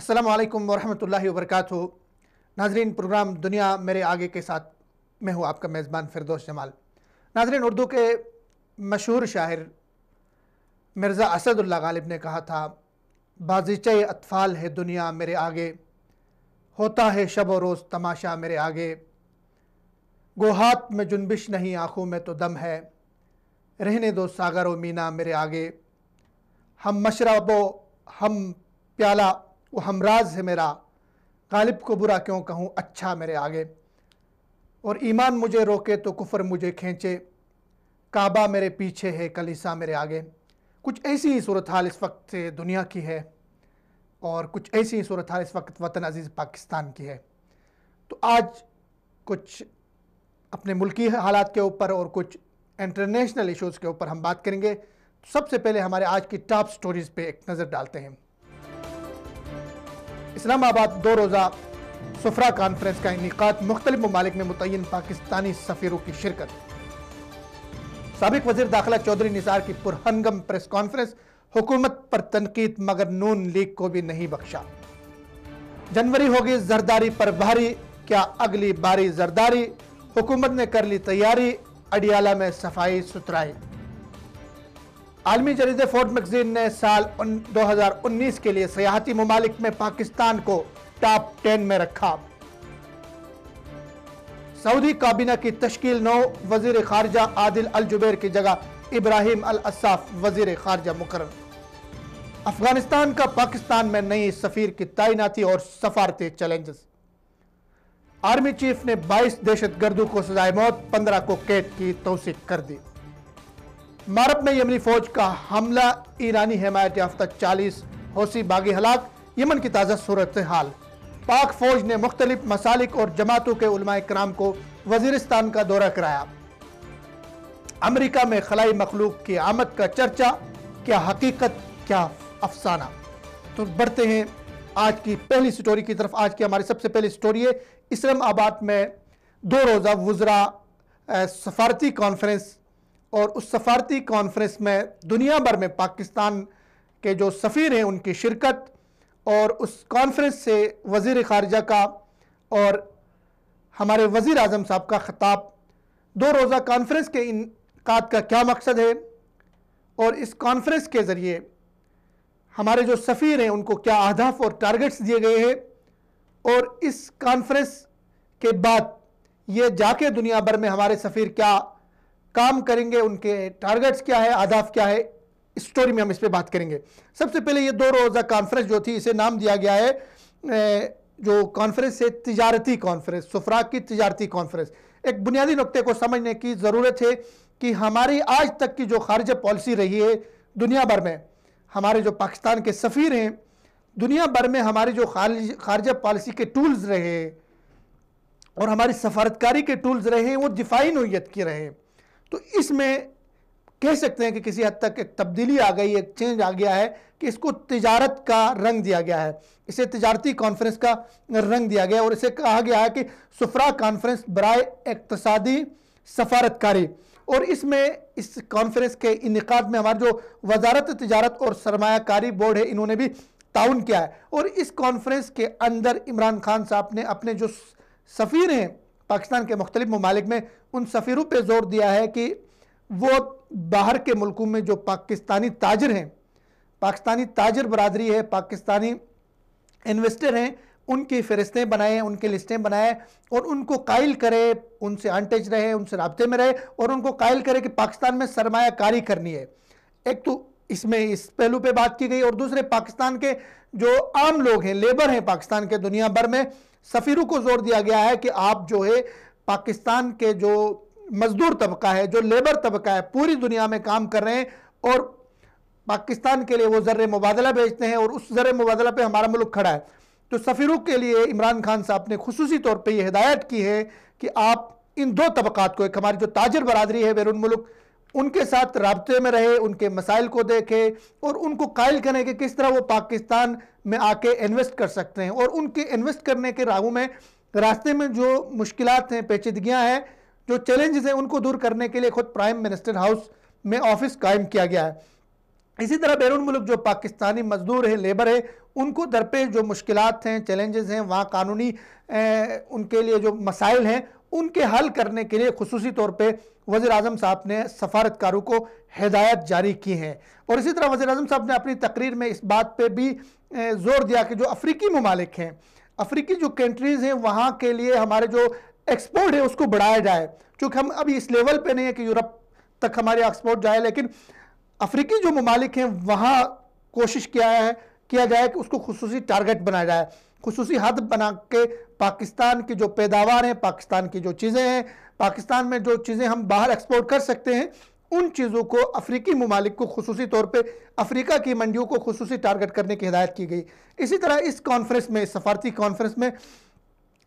अस्सलामु अलैकुम वरहमतुल्लाहि वबरकातुहू। नाजरीन, प्रोग्राम दुनिया मेरे आगे के साथ मैं हूँ आपका मेज़बान फिरदौस जमाल। नाजरीन, उर्दू के मशहूर शायर मिर्ज़ा असदुल्ला गालिब ने कहा था, बाज़ीचे अतफ़ाल है दुनिया मेरे आगे, होता है शब व रोज़ तमाशा मेरे आगे। गोहात में जुनबिश नहीं आँखों में तो दम है, रहने दो सागर व मीना मेरे आगे। हम मशरबो हम प्याला वो हमराज है मेरा, गालिब को बुरा क्यों कहूँ अच्छा मेरे आगे। और ईमान मुझे रोके तो कुफर मुझे खींचे, काबा मेरे पीछे है कलीसा मेरे आगे। कुछ ऐसी ही सूरत हाल इस वक्त से दुनिया की है और कुछ ऐसी ही सूरत हाल इस वक्त वतन अजीज़ पाकिस्तान की है। तो आज कुछ अपने मुल्की हालात के ऊपर और कुछ इंटरनेशनल इश्यूज़ के ऊपर हम बात करेंगे। सबसे पहले हमारे आज की टॉप स्टोरीज़ पे एक नज़र डालते हैं। इस्लामाबाद 2 रोज़ा सुफरा कॉन्फ्रेंस का इनेकाद, मुख्तलिफ ममालिक में मुतय्यन पाकिस्तानी सफ़ीरों की शिरकत। साबिक वज़ीर दाखिला चौधरी निसार की पुरहंगम प्रेस कॉन्फ्रेंस, हुकूमत पर तनकीद मगर नून लीग को भी नहीं बख्शा। जनवरी होगी जरदारी पर भारी, क्या अगली बारी जरदारी, हुकूमत ने कर ली तैयारी, अडियाला में सफाई सुथराई। आलमी जरीदे फोर्ड मैगजीन ने साल 2019 के लिए सयाहती ममालिक में पाकिस्तान को टॉप 10 में रखा। सऊदी काबीना की तश्कील 9, वजीर खारजा आदिल अल जुबैर की जगह इब्राहिम अल अस्साफ वजीर खारजा मुकर्रर। अफगानिस्तान का पाकिस्तान में नई सफीर की तैनाती और सफारती चैलेंजेस। आर्मी चीफ ने 22 दहशतगर्दों को सजाए मौत, 15 को कैद की तौसीक कर दी। मारब में यमनी फौज का हमला, ईरानी हिमायत याफ्ता 40 हौसी बागी हलाक। यमन की ताज़ा सूरत हाल। पाक फौज ने मुख्तलिफ मसालिक और जमातों के उलमाए कराम को वजीरिस्तान का दौरा कराया। अमेरिका में खलाई मखलूक की आमद का चर्चा, क्या हकीकत क्या अफसाना। तो बढ़ते हैं आज की पहली स्टोरी की तरफ। आज की हमारी सबसे पहली स्टोरी है इस्लामाबाद में 2 रोज़ा वुज़रा सफारती कॉन्फ्रेंस, और उस सफारती कॉन्फ्रेंस में दुनिया भर में पाकिस्तान के जो सफ़ीर हैं उनकी शिरकत, और उस कॉन्फ्रेंस से वज़ीर ख़ारजा का और हमारे वज़ीर आज़म साहब का ख़िताब। 2 रोज़ा कॉन्फ्रेंस के इनेकाद का क्या मकसद है और इस कॉन्फ्रेंस के ज़रिए हमारे जो सफ़ीर हैं उनको क्या अहदाफ और टारगेट्स दिए गए हैं, और इस कॉन्फ्रेंस के बाद ये जाके दुनिया भर में हमारे सफ़ीर क्या काम करेंगे, उनके टारगेट्स क्या है, अहदाफ क्या है, इस स्टोरी में हम इस पे बात करेंगे। सबसे पहले ये 2 रोज़ा कॉन्फ्रेंस जो थी, इसे नाम दिया गया है जो कॉन्फ्रेंस है तिजारती कॉन्फ्रेंस, सुफरा की तिजारती कॉन्फ्रेंस। एक बुनियादी नुक्ते को समझने की ज़रूरत है कि हमारी आज तक की जो खारजा पॉलिसी रही है दुनिया भर में, हमारे जो पाकिस्तान के सफ़ीर हैं दुनिया भर में, हमारी जो खारजा पॉलिसी के टूल्स रहे और हमारी सफारतकारी के टूल्स रहे वो दिफाई नोयत के रहे। तो इसमें कह सकते हैं कि किसी हद तक एक तब्दीली आ गई, एक चेंज आ गया है कि इसको तिजारत का रंग दिया गया है, इसे तिजारती कॉन्फ्रेंस का रंग दिया गया, और इसे कहा गया है कि सुफरा कॉन्फ्रेंस बराए इक्तसादी सफारतकारी। और इसमें इस कॉन्फ्रेंस के इनेकाद में हमारे जो वजारत तिजारत और सरमायाकारी बोर्ड है इन्होंने भी ताउन किया है। और इस कॉन्फ्रेंस के अंदर इमरान खान साहब ने अपने जो सफ़ीर हैं पाकिस्तान के मुख्तलिफ ममालिक में, उन सफ़ीरों पे जोर दिया है कि वो बाहर के मुल्कों में जो पाकिस्तानी ताजर हैं, पाकिस्तानी ताजर बरादरी है, पाकिस्तानी इन्वेस्टर हैं, उनकी फ़हरिस्तें बनाएं, उनकी लिस्टें बनाएं और उनको कायल करे, उनसे अनटच रहे, उनसे राब्ते में रहे और उनको कायल करे कि पाकिस्तान में सरमायाकारी करनी है। एक तो इसमें इस पहलू पे बात की गई, और दूसरे पाकिस्तान के जो आम लोग हैं, लेबर हैं पाकिस्तान के, दुनिया भर में सफ़ीरों को जोर दिया गया है कि आप जो है पाकिस्तान के जो मजदूर तबका है, जो लेबर तबका है, पूरी दुनिया में काम कर रहे हैं और पाकिस्तान के लिए वो ज़र मुबादला भेजते हैं और उस ज़र मुबादला पे हमारा मुल्क खड़ा है। तो सफ़ीरों के लिए इमरान खान साहब ने खुसूसी तौर पे ये हिदायत की है कि आप इन 2 तबकात को, एक हमारी जो ताजर बरादरी है बैरून मुल्क, उनके साथ राब्ते में रहे, उनके मसाइल को देखे और उनको कायल करें कि किस तरह वो पाकिस्तान में आके इन्वेस्ट कर सकते हैं, और उनके इन्वेस्ट करने के राहों में, रास्ते में जो मुश्किलात हैं, पेचीदगियाँ हैं, जो चैलेंजेस हैं, उनको दूर करने के लिए खुद प्राइम मिनिस्टर हाउस में ऑफिस कायम किया गया है। इसी तरह बैरून मुल्क जो पाकिस्तानी मजदूर हैं, लेबर है, उनको दरपेश जो मुश्किलात हैं, चैलेंजेस हैं, वहाँ कानूनी उनके लिए जो मसाइल हैं, उनके हल करने के लिए खुसूसी तौर पे वज़ीर आज़म साहब ने सफारतकारों को हिदायत जारी की हैं। और इसी तरह वज़ीर आज़म साहब ने अपनी तकरीर में इस बात पे भी ज़ोर दिया कि जो अफ्रीकी ममालिक हैं, अफ्रीकी जो कंट्रीज़ हैं, वहाँ के लिए हमारे जो एक्सपोर्ट है उसको बढ़ाया जाए, क्योंकि हम अभी इस लेवल पे नहीं है कि यूरोप तक हमारे एक्सपोर्ट जाए, लेकिन अफ्रीकी जो ममालिक हैं वहाँ कोशिश किया जाए कि उसको खुसूसी टारगेट बनाया जाए, खुसूसी हद बना के पाकिस्तान की जो पैदावार है, पाकिस्तान की जो चीज़ें हैं, पाकिस्तान में जो चीज़ें हम बाहर एक्सपोर्ट कर सकते हैं, उन चीज़ों को अफ्रीकी ममालिक को खुसूसी तौर पे अफ्रीका की मंडियों को खुसूसी टारगेट करने की हिदायत की गई। इसी तरह इस कॉन्फ्रेंस में, सफारती कॉन्फ्रेंस में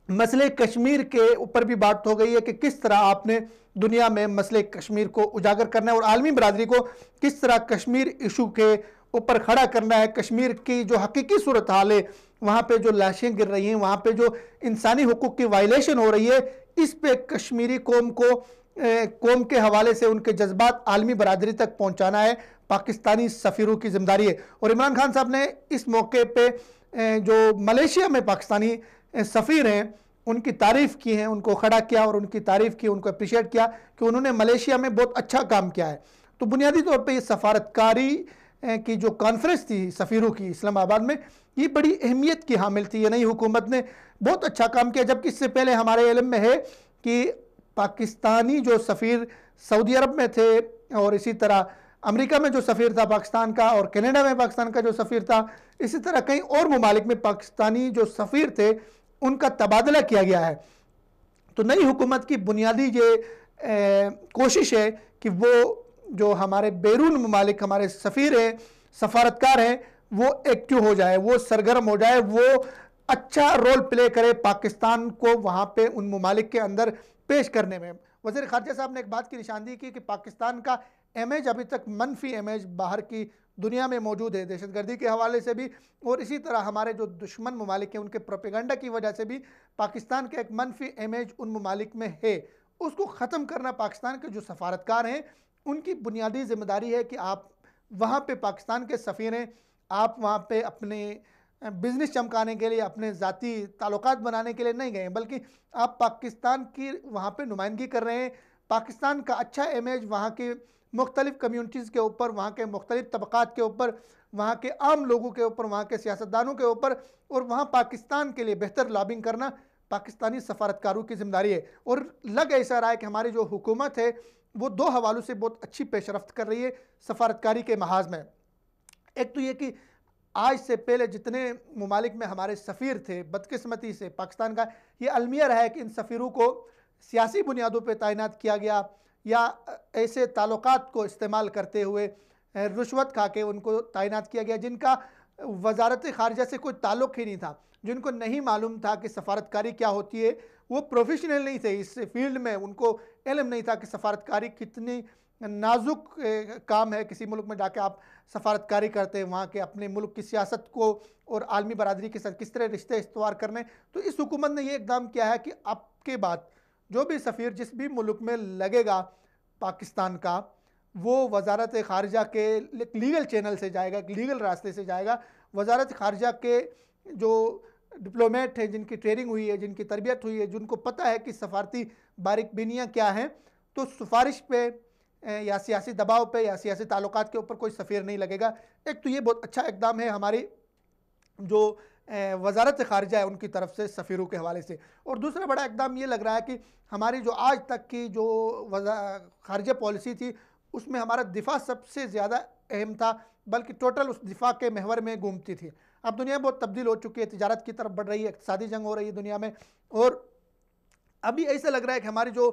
मसले कश्मीर के ऊपर भी बात हो गई है कि किस तरह आपने दुनिया में मसले कश्मीर को उजागर करना है और आलमी बरादरी को किस तरह कश्मीर इशू के ऊपर खड़ा करना है। कश्मीर की जो हकीकी सूरत हाल है, वहाँ पे जो लाशें गिर रही हैं, वहाँ पे जो इंसानी हुकूक की वायलेशन हो रही है, इस पे कश्मीरी कौम के हवाले से उनके जज्बात आलमी बरादरी तक पहुँचाना है पाकिस्तानी सफ़ीरों की जिम्मेदारी है। और इमरान खान साहब ने इस मौके पर जो मलेशिया में पाकिस्तानी सफ़ीर हैं उनकी तारीफ़ की है, उनको खड़ा किया और उनकी तारीफ़ की, उनको अप्रिशिएट किया कि उन्होंने मलेशिया में बहुत अच्छा काम किया है। तो बुनियादी तौर पे ये सफारतकारी की जो कॉन्फ्रेंस थी सफ़ीरों की इस्लामाबाद में, ये बड़ी अहमियत की हामिल थी। ये नई हुकूमत ने बहुत अच्छा काम किया, जबकि इससे पहले हमारे इल्म में है कि पाकिस्तानी जो सफ़ीर सऊदी अरब में थे और इसी तरह अमेरिका में जो सफ़ीर था पाकिस्तान का और कनाडा में पाकिस्तान का जो सफ़ीर था, इसी तरह कई और ममालिक में पाकिस्तानी जो सफ़ीर थे उनका तबादला किया गया है। तो नई हुकूमत की बुनियादी ये कोशिश है कि वो जो हमारे बैरून ममालिक हमारे सफ़ीर हैं, सफारतकार हैं, वो एक्टिव हो जाए, वो सरगर्म हो जाए, वो अच्छा रोल प्ले करे पाकिस्तान को वहाँ पे उन ममालिक के अंदर पेश करने में। वज़ीर ख़ारजा साहब ने एक बात की निशानदेही की कि पाकिस्तान का इमेज अभी तक मनफी इमेज बाहर की दुनिया में मौजूद है, दहशतगर्दी के हवाले से भी और इसी तरह हमारे जो दुश्मन ममालिक हैं उनके प्रोपेगेंडा की वजह से भी पाकिस्तान का एक मनफी इमेज उन ममालिक में है। उसको ख़त्म करना पाकिस्तान के जो सफारतकार हैं उनकी बुनियादी जिम्मेदारी है कि आप वहाँ पे पाकिस्तान के सफ़ीर हैं, आप वहाँ पे अपने बिज़नेस चमकाने के लिए, अपने ज़ाती ताल्लुकात बनाने के लिए नहीं गए, बल्कि आप पाकिस्तान की वहाँ पे नुमाइंदगी कर रहे हैं। पाकिस्तान का अच्छा इमेज वहाँ के मुख्तलिफ़ कम्यूनिटीज़ के ऊपर, वहाँ के मुख्तलिफ़ तबक़ात के ऊपर, वहाँ के आम लोगों के ऊपर, वहाँ के सियासतदानों के ऊपर और वहाँ पाकिस्तान के लिए बेहतर लॉबिंग करना पाकिस्तानी सफारतकारों की जिम्मेदारी है। और लग ऐसा रहा है कि हमारी जो हुकूमत है वो दो हवालों से बहुत अच्छी पेशरफ्त कर रही है सफारतकारी के महाज में। एक तो ये कि आज से पहले जितने ममालिक में हमारे सफ़ीर थे, बदकिस्मती से पाकिस्तान का ये अलमिया रहा है कि इन सफ़ीरों को सियासी बुनियादों पर तैनात किया गया या ऐसे ताल्लुकात को इस्तेमाल करते हुए रुश्वत खा के उनको तैनात किया गया जिनका वजारत ख़ारिजा से कोई ताल्लुक़ ही नहीं था, जिनको नहीं मालूम था कि सफारतकारी क्या होती है, वो प्रोफेशनल नहीं थे इस फील्ड में, उनको इल्म नहीं था कि सफारतकारी कितनी नाजुक काम है। किसी मुल्क में जाके आप सफारतकारी करते हैं, वहाँ के अपने मुल्क की सियासत को और आलमी बरादरी के साथ किस तरह रिश्ते इस्तवार करने। तो इस हुकूमत ने ये इक़दाम किया है कि आपके बाद जो भी सफ़ीर जिस भी मुल्क में लगेगा पाकिस्तान का, वो वजारत ख़ारिजा के लीगल चैनल से जाएगा, लीगल रास्ते से जाएगा। वजारत ख़ारिजा के जो डिप्लोमेट हैं, जिनकी ट्रेनिंग हुई है, जिनकी तरबियत हुई है, जिनको पता है कि सफारती बारीकबीनियाँ क्या हैं, तो सिफारिश पे या सियासी दबाव पे या सियासी ताल्लुकात के ऊपर कोई सफ़ीर नहीं लगेगा। एक तो ये बहुत अच्छा इक़दाम है हमारी जो वजारत ख़ारिजा है उनकी तरफ से सफ़ीरों के हवाले से। और दूसरा बड़ा इक़दाम ये लग रहा है कि हमारी जो आज तक की जो ख़ारिजा पॉलिसी थी उसमें हमारा दिफा सबसे ज़्यादा अहम था, बल्कि टोटल उस दिफा के महवर में घूमती थी। अब दुनिया बहुत तब्दील हो चुकी है, तिजारत की तरफ बढ़ रही है, इक़्तिसादी जंग हो रही है दुनिया में, और अभी ऐसा लग रहा है कि हमारी जो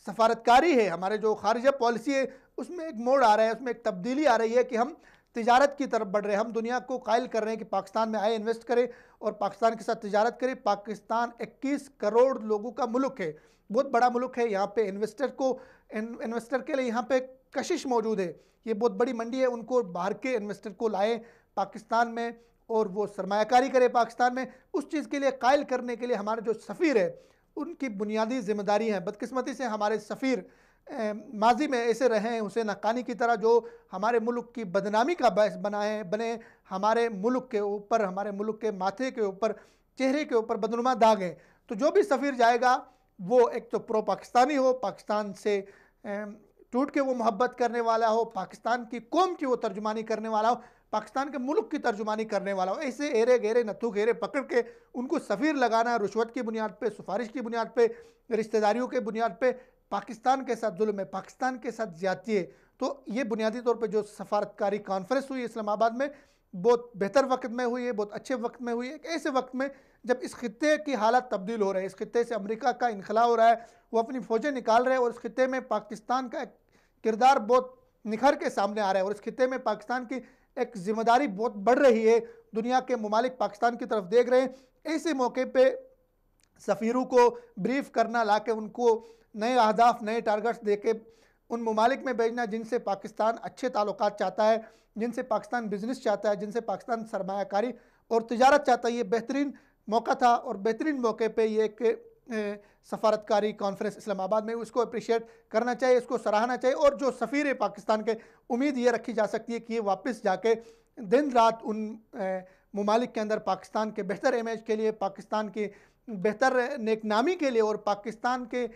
सफारतकारी है, हमारे जो ख़ारिजा पॉलिसी है, उसमें एक मोड़ आ रहा है, उसमें एक तब्दीली आ रही है कि हम तिजारत की तरफ बढ़ रहे हैं। हम दुनिया को कायल कर रहे हैं कि पाकिस्तान में आए, इन्वेस्ट करें और पाकिस्तान के साथ तिजारत करें। पाकिस्तान 21 करोड़ लोगों का मुल्क है, बहुत बड़ा मुल्क है। यहाँ पे इन्वेस्टर के लिए यहाँ पे कशिश मौजूद है, ये बहुत बड़ी मंडी है। उनको बाहर के इन्वेस्टर को लाएँ पाकिस्तान में और वो सरमायाकारी करे पाकिस्तान में। उस चीज़ के लिए कायल करने के लिए हमारे जो सफ़ीर है उनकी बुनियादी जिम्मेदारी है। बदकिस्मती से हमारे सफ़ीर माजी में ऐसे रहे हैं हुसैन हक्कानी की तरह, जो हमारे मुल्क की बदनामी का बायस बने, हमारे मुल्क के ऊपर, हमारे मुल्क के माथे के ऊपर, चेहरे के ऊपर बदनुमा दाग हैं। तो जो भी सफ़ीर जाएगा वो एक तो प्रो पाकिस्तानी हो, पाकिस्तान से टूट के वो मोहब्बत करने वाला हो, पाकिस्तान की कौम की वो तर्जुमानी करने वाला हो, पाकिस्तान के मुल्क की तर्जुमानी करने वाला हो। ऐसे एरे गेरे नत्थु घेरे पकड़ के उनको सफ़ीर लगाना रुश्वत की बुनियाद पे, सिफारिश की बुनियाद पे, रिश्तेदारियों के बुनियाद पे पाकिस्तान के साथ जुल्म है, पाकिस्तान के साथ ज्यादती है। तो ये बुनियादी तौर पर जो सफारतकारी कॉन्फ्रेंस हुई इस्लामाबाद में, बहुत बेहतर वक्त में हुई है, बहुत अच्छे वक्त में हुई है। एक ऐसे वक्त में जब इस खित्ते की हालत तब्दील हो रही है, इस खित्ते से अमेरिका का इनखला हो रहा है, वो अपनी फ़ौजें निकाल रहे हैं, और इस खित्ते में पाकिस्तान का एक किरदार बहुत निखर के सामने आ रहा है, और इस खित्ते में पाकिस्तान की एक जिम्मेदारी बहुत बढ़ रही है, दुनिया के ममालिक पाकिस्तान की तरफ देख रहे हैं। ऐसे मौके पर सफ़ीरों को ब्रीफ करना, ला के उनको नए अहदाफ, नए टारगेट्स दे के उन ममालिक में भेजना जिनसे पाकिस्तान अच्छे ताल्लुकात चाहता है, जिनसे पाकिस्तान बिजनेस चाहता है, जिनसे पाकिस्तान सरमायाकारी और तिजारत चाहता है, ये बेहतरीन मौका था। और बेहतरीन मौके पे ये एक सफारतकारी कॉन्फ्रेंस इस्लामाबाद में, उसको अप्रिशिएट करना चाहिए, इसको सराहना चाहिए। और जो सफ़ीर है पाकिस्तान के, उम्मीद ये रखी जा सकती है कि ये वापस जाके दिन रात उन ममालिक के अंदर पाकिस्तान के बेहतर इमेज के लिए, पाकिस्तान की बेहतर नेकनामी के लिए, और पाकिस्तान के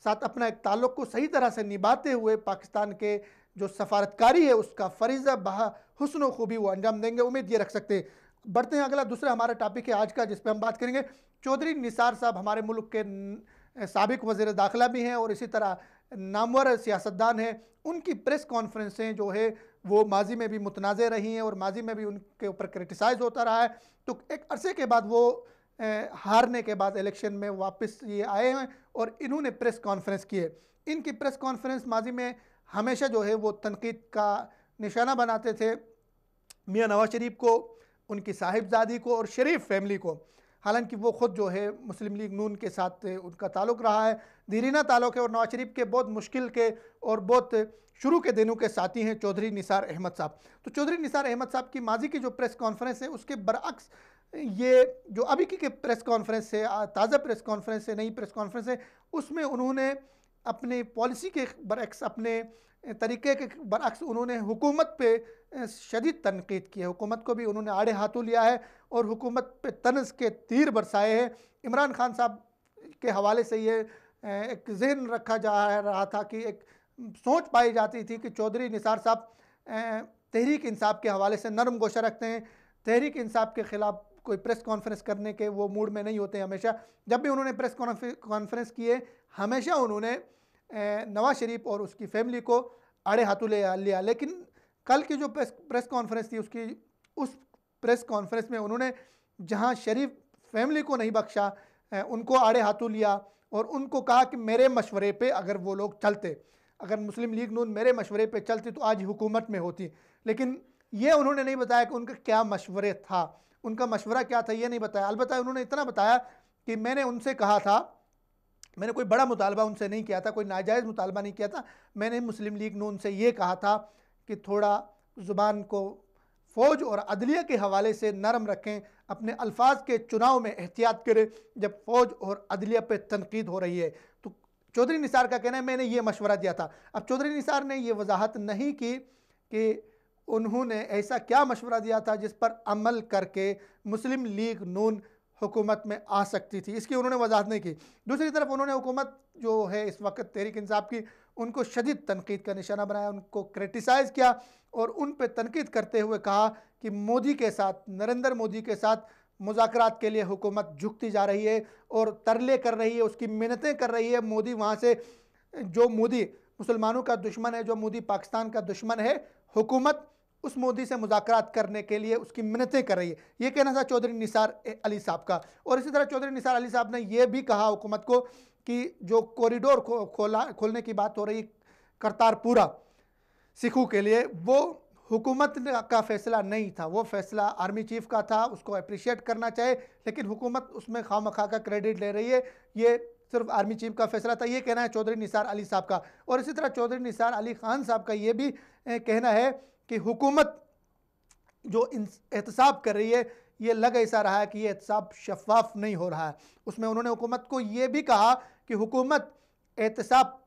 साथ अपना एक ताल्लुक़ को सही तरह से निभाते हुए पाकिस्तान के जो सफारतकारी है उसका फ़रीज़ा बहा हुस्न खूबी वो अंजाम देंगे, उम्मीद ये रख सकते हैं। बढ़ते हैं, अगला दूसरा हमारा टॉपिक है आज का, जिस पे हम बात करेंगे। चौधरी निसार साहब हमारे मुल्क के साबिक वज़ीर दाखिला भी हैं और इसी तरह नामवर सियासतदान हैं। उनकी प्रेस कॉन्फ्रेंसें जो है वो माजी में भी मुतनाज़ रही हैं और माजी में भी उनके ऊपर क्रिटिसाइज़ होता रहा है। तो एक अरसे के बाद वो हारने के बाद इलेक्शन में वापस ये आए हैं और इन्होंने प्रेस कॉन्फ्रेंस की है। इनकी प्रेस कॉन्फ्रेंस माजी में हमेशा जो है वो तनकीद का निशाना बनाते थे मियां नवाज शरीफ को, उनकी साहिबजादी को और शरीफ फैमिली को। हालांकि वो ख़ुद जो है मुस्लिम लीग नून के साथ उनका ताल्लुक़ रहा है, दीरीना ताल्लुक़ है, और नवाज शरीफ के बहुत मुश्किल के और बहुत शुरू के दिनों के साथी हैं चौधरी निसार अहमद साहब। तो चौधरी निसार अहमद साहब की माजी की जो प्रेस कॉन्फ्रेंस है उसके बरअक्स ये जो अभी की प्रेस कॉन्फ्रेंस है, ताज़ा प्रेस कॉन्फ्रेंस है, नई प्रेस कॉन्फ्रेंस है, उसमें उन्होंने अपनी पॉलिसी के बरअक्स, अपने तरीके के बरअक्स उन्होंने हुकूमत पे शदीद तनकीद की है। हुकूमत को भी उन्होंने आड़े हाथों लिया है और हुकूमत पे तंज़ के तीर बरसाए हैं। इमरान खान साहब के हवाले से ये एक जहन रखा जा रहा था कि एक सोच पाई जाती थी कि चौधरी निसार साहब तहरीक इंसाफ के हवाले से नरम गोशा रखते हैं, तहरीक इंसाफ के ख़िलाफ़ कोई प्रेस कॉन्फ्रेंस करने के वो मूड में नहीं होते। हमेशा जब भी उन्होंने प्रेस कॉन्फ्रेंस किए, हमेशा उन्होंने नवाज शरीफ और उसकी फैमिली को आड़े हाथों लिया। लेकिन कल की जो प्रेस कॉन्फ्रेंस थी उस प्रेस कॉन्फ्रेंस में उन्होंने जहां शरीफ फैमिली को नहीं बख्शा, उनको आड़े हाथों लिया और उनको कहा कि मेरे मशवरे पे अगर वो लोग चलते, अगर मुस्लिम लीग नून मेरे मशवरे पे चलती तो आज हुकूमत में होती। लेकिन ये उन्होंने नहीं बताया कि उनका क्या मशवरे था, उनका मशवरा क्या था, ये नहीं बताया। अलबत्ता उन्होंने इतना बताया कि मैंने उनसे कहा था, मैंने कोई बड़ा मुतालबा उनसे नहीं किया था, कोई नाजायज़ मुतालबा नहीं किया था। मैंने मुस्लिम लीग नून से ये कहा था कि थोड़ा ज़ुबान को फ़ौज और अदलिया के हवाले से नरम रखें, अपने अल्फाज के चुनाव में एहतियात करें जब फ़ौज और अदलिया पे तनकीद हो रही है। तो चौधरी निसार का कहना है मैंने ये मशवरा दिया था। अब चौधरी निसार ने ये वजाहत नहीं की कि उन्होंने ऐसा क्या मशवरा दिया था जिस पर अमल करके मुस्लिम लीग नून हुकूमत में आ सकती थी, इसकी उन्होंने वजाहत नहीं की। दूसरी तरफ उन्होंने हुकूमत जो है इस वक्त तहरीक इंसाफ की, उनको शदीद तनकीद का निशाना बनाया, उनको क्रिटिसाइज़ किया और उन पर तनकीद करते हुए कहा कि मोदी के साथ, नरेंद्र मोदी के साथ मुज़ाकरात के लिए हुकूमत झुकती जा रही है और तरले कर रही है, उसकी मिन्नतें कर रही है। मोदी वहाँ से, जो मोदी मुसलमानों का दुश्मन है, जो मोदी पाकिस्तान का दुश्मन है, हुकूमत उस मोदी से मुज़ाकरात करने के लिए उसकी मिन्नतें कर रही है। ये कहना था चौधरी निसार अली साहब का। और इसी तरह चौधरी निसार अली साहब ने यह भी कहा हुकूमत को कि जो कॉरिडोर खोलने की बात हो रही करतारपुरा सिखों के लिए, वो हुकूमत का फ़ैसला नहीं था, वो फ़ैसला आर्मी चीफ़ का था, उसको अप्रिशिएट करना चाहिए। लेकिन हुकूमत उसमें खामखा का क्रेडिट ले रही है, ये सिर्फ आर्मी चीफ़ का फ़ैसला था। ये कहना है चौधरी निसार अली साहब का। और इसी तरह चौधरी निसार अली ख़ान साहब का ये भी कहना है कि हुकूमत जो एहतसाब कर रही है, ये लग ऐसा रहा है कि ये एहतसाब शफाफ नहीं हो रहा है। उसमें उन्होंने हुकूमत को ये भी कहा कि हुकूमत एहतसाब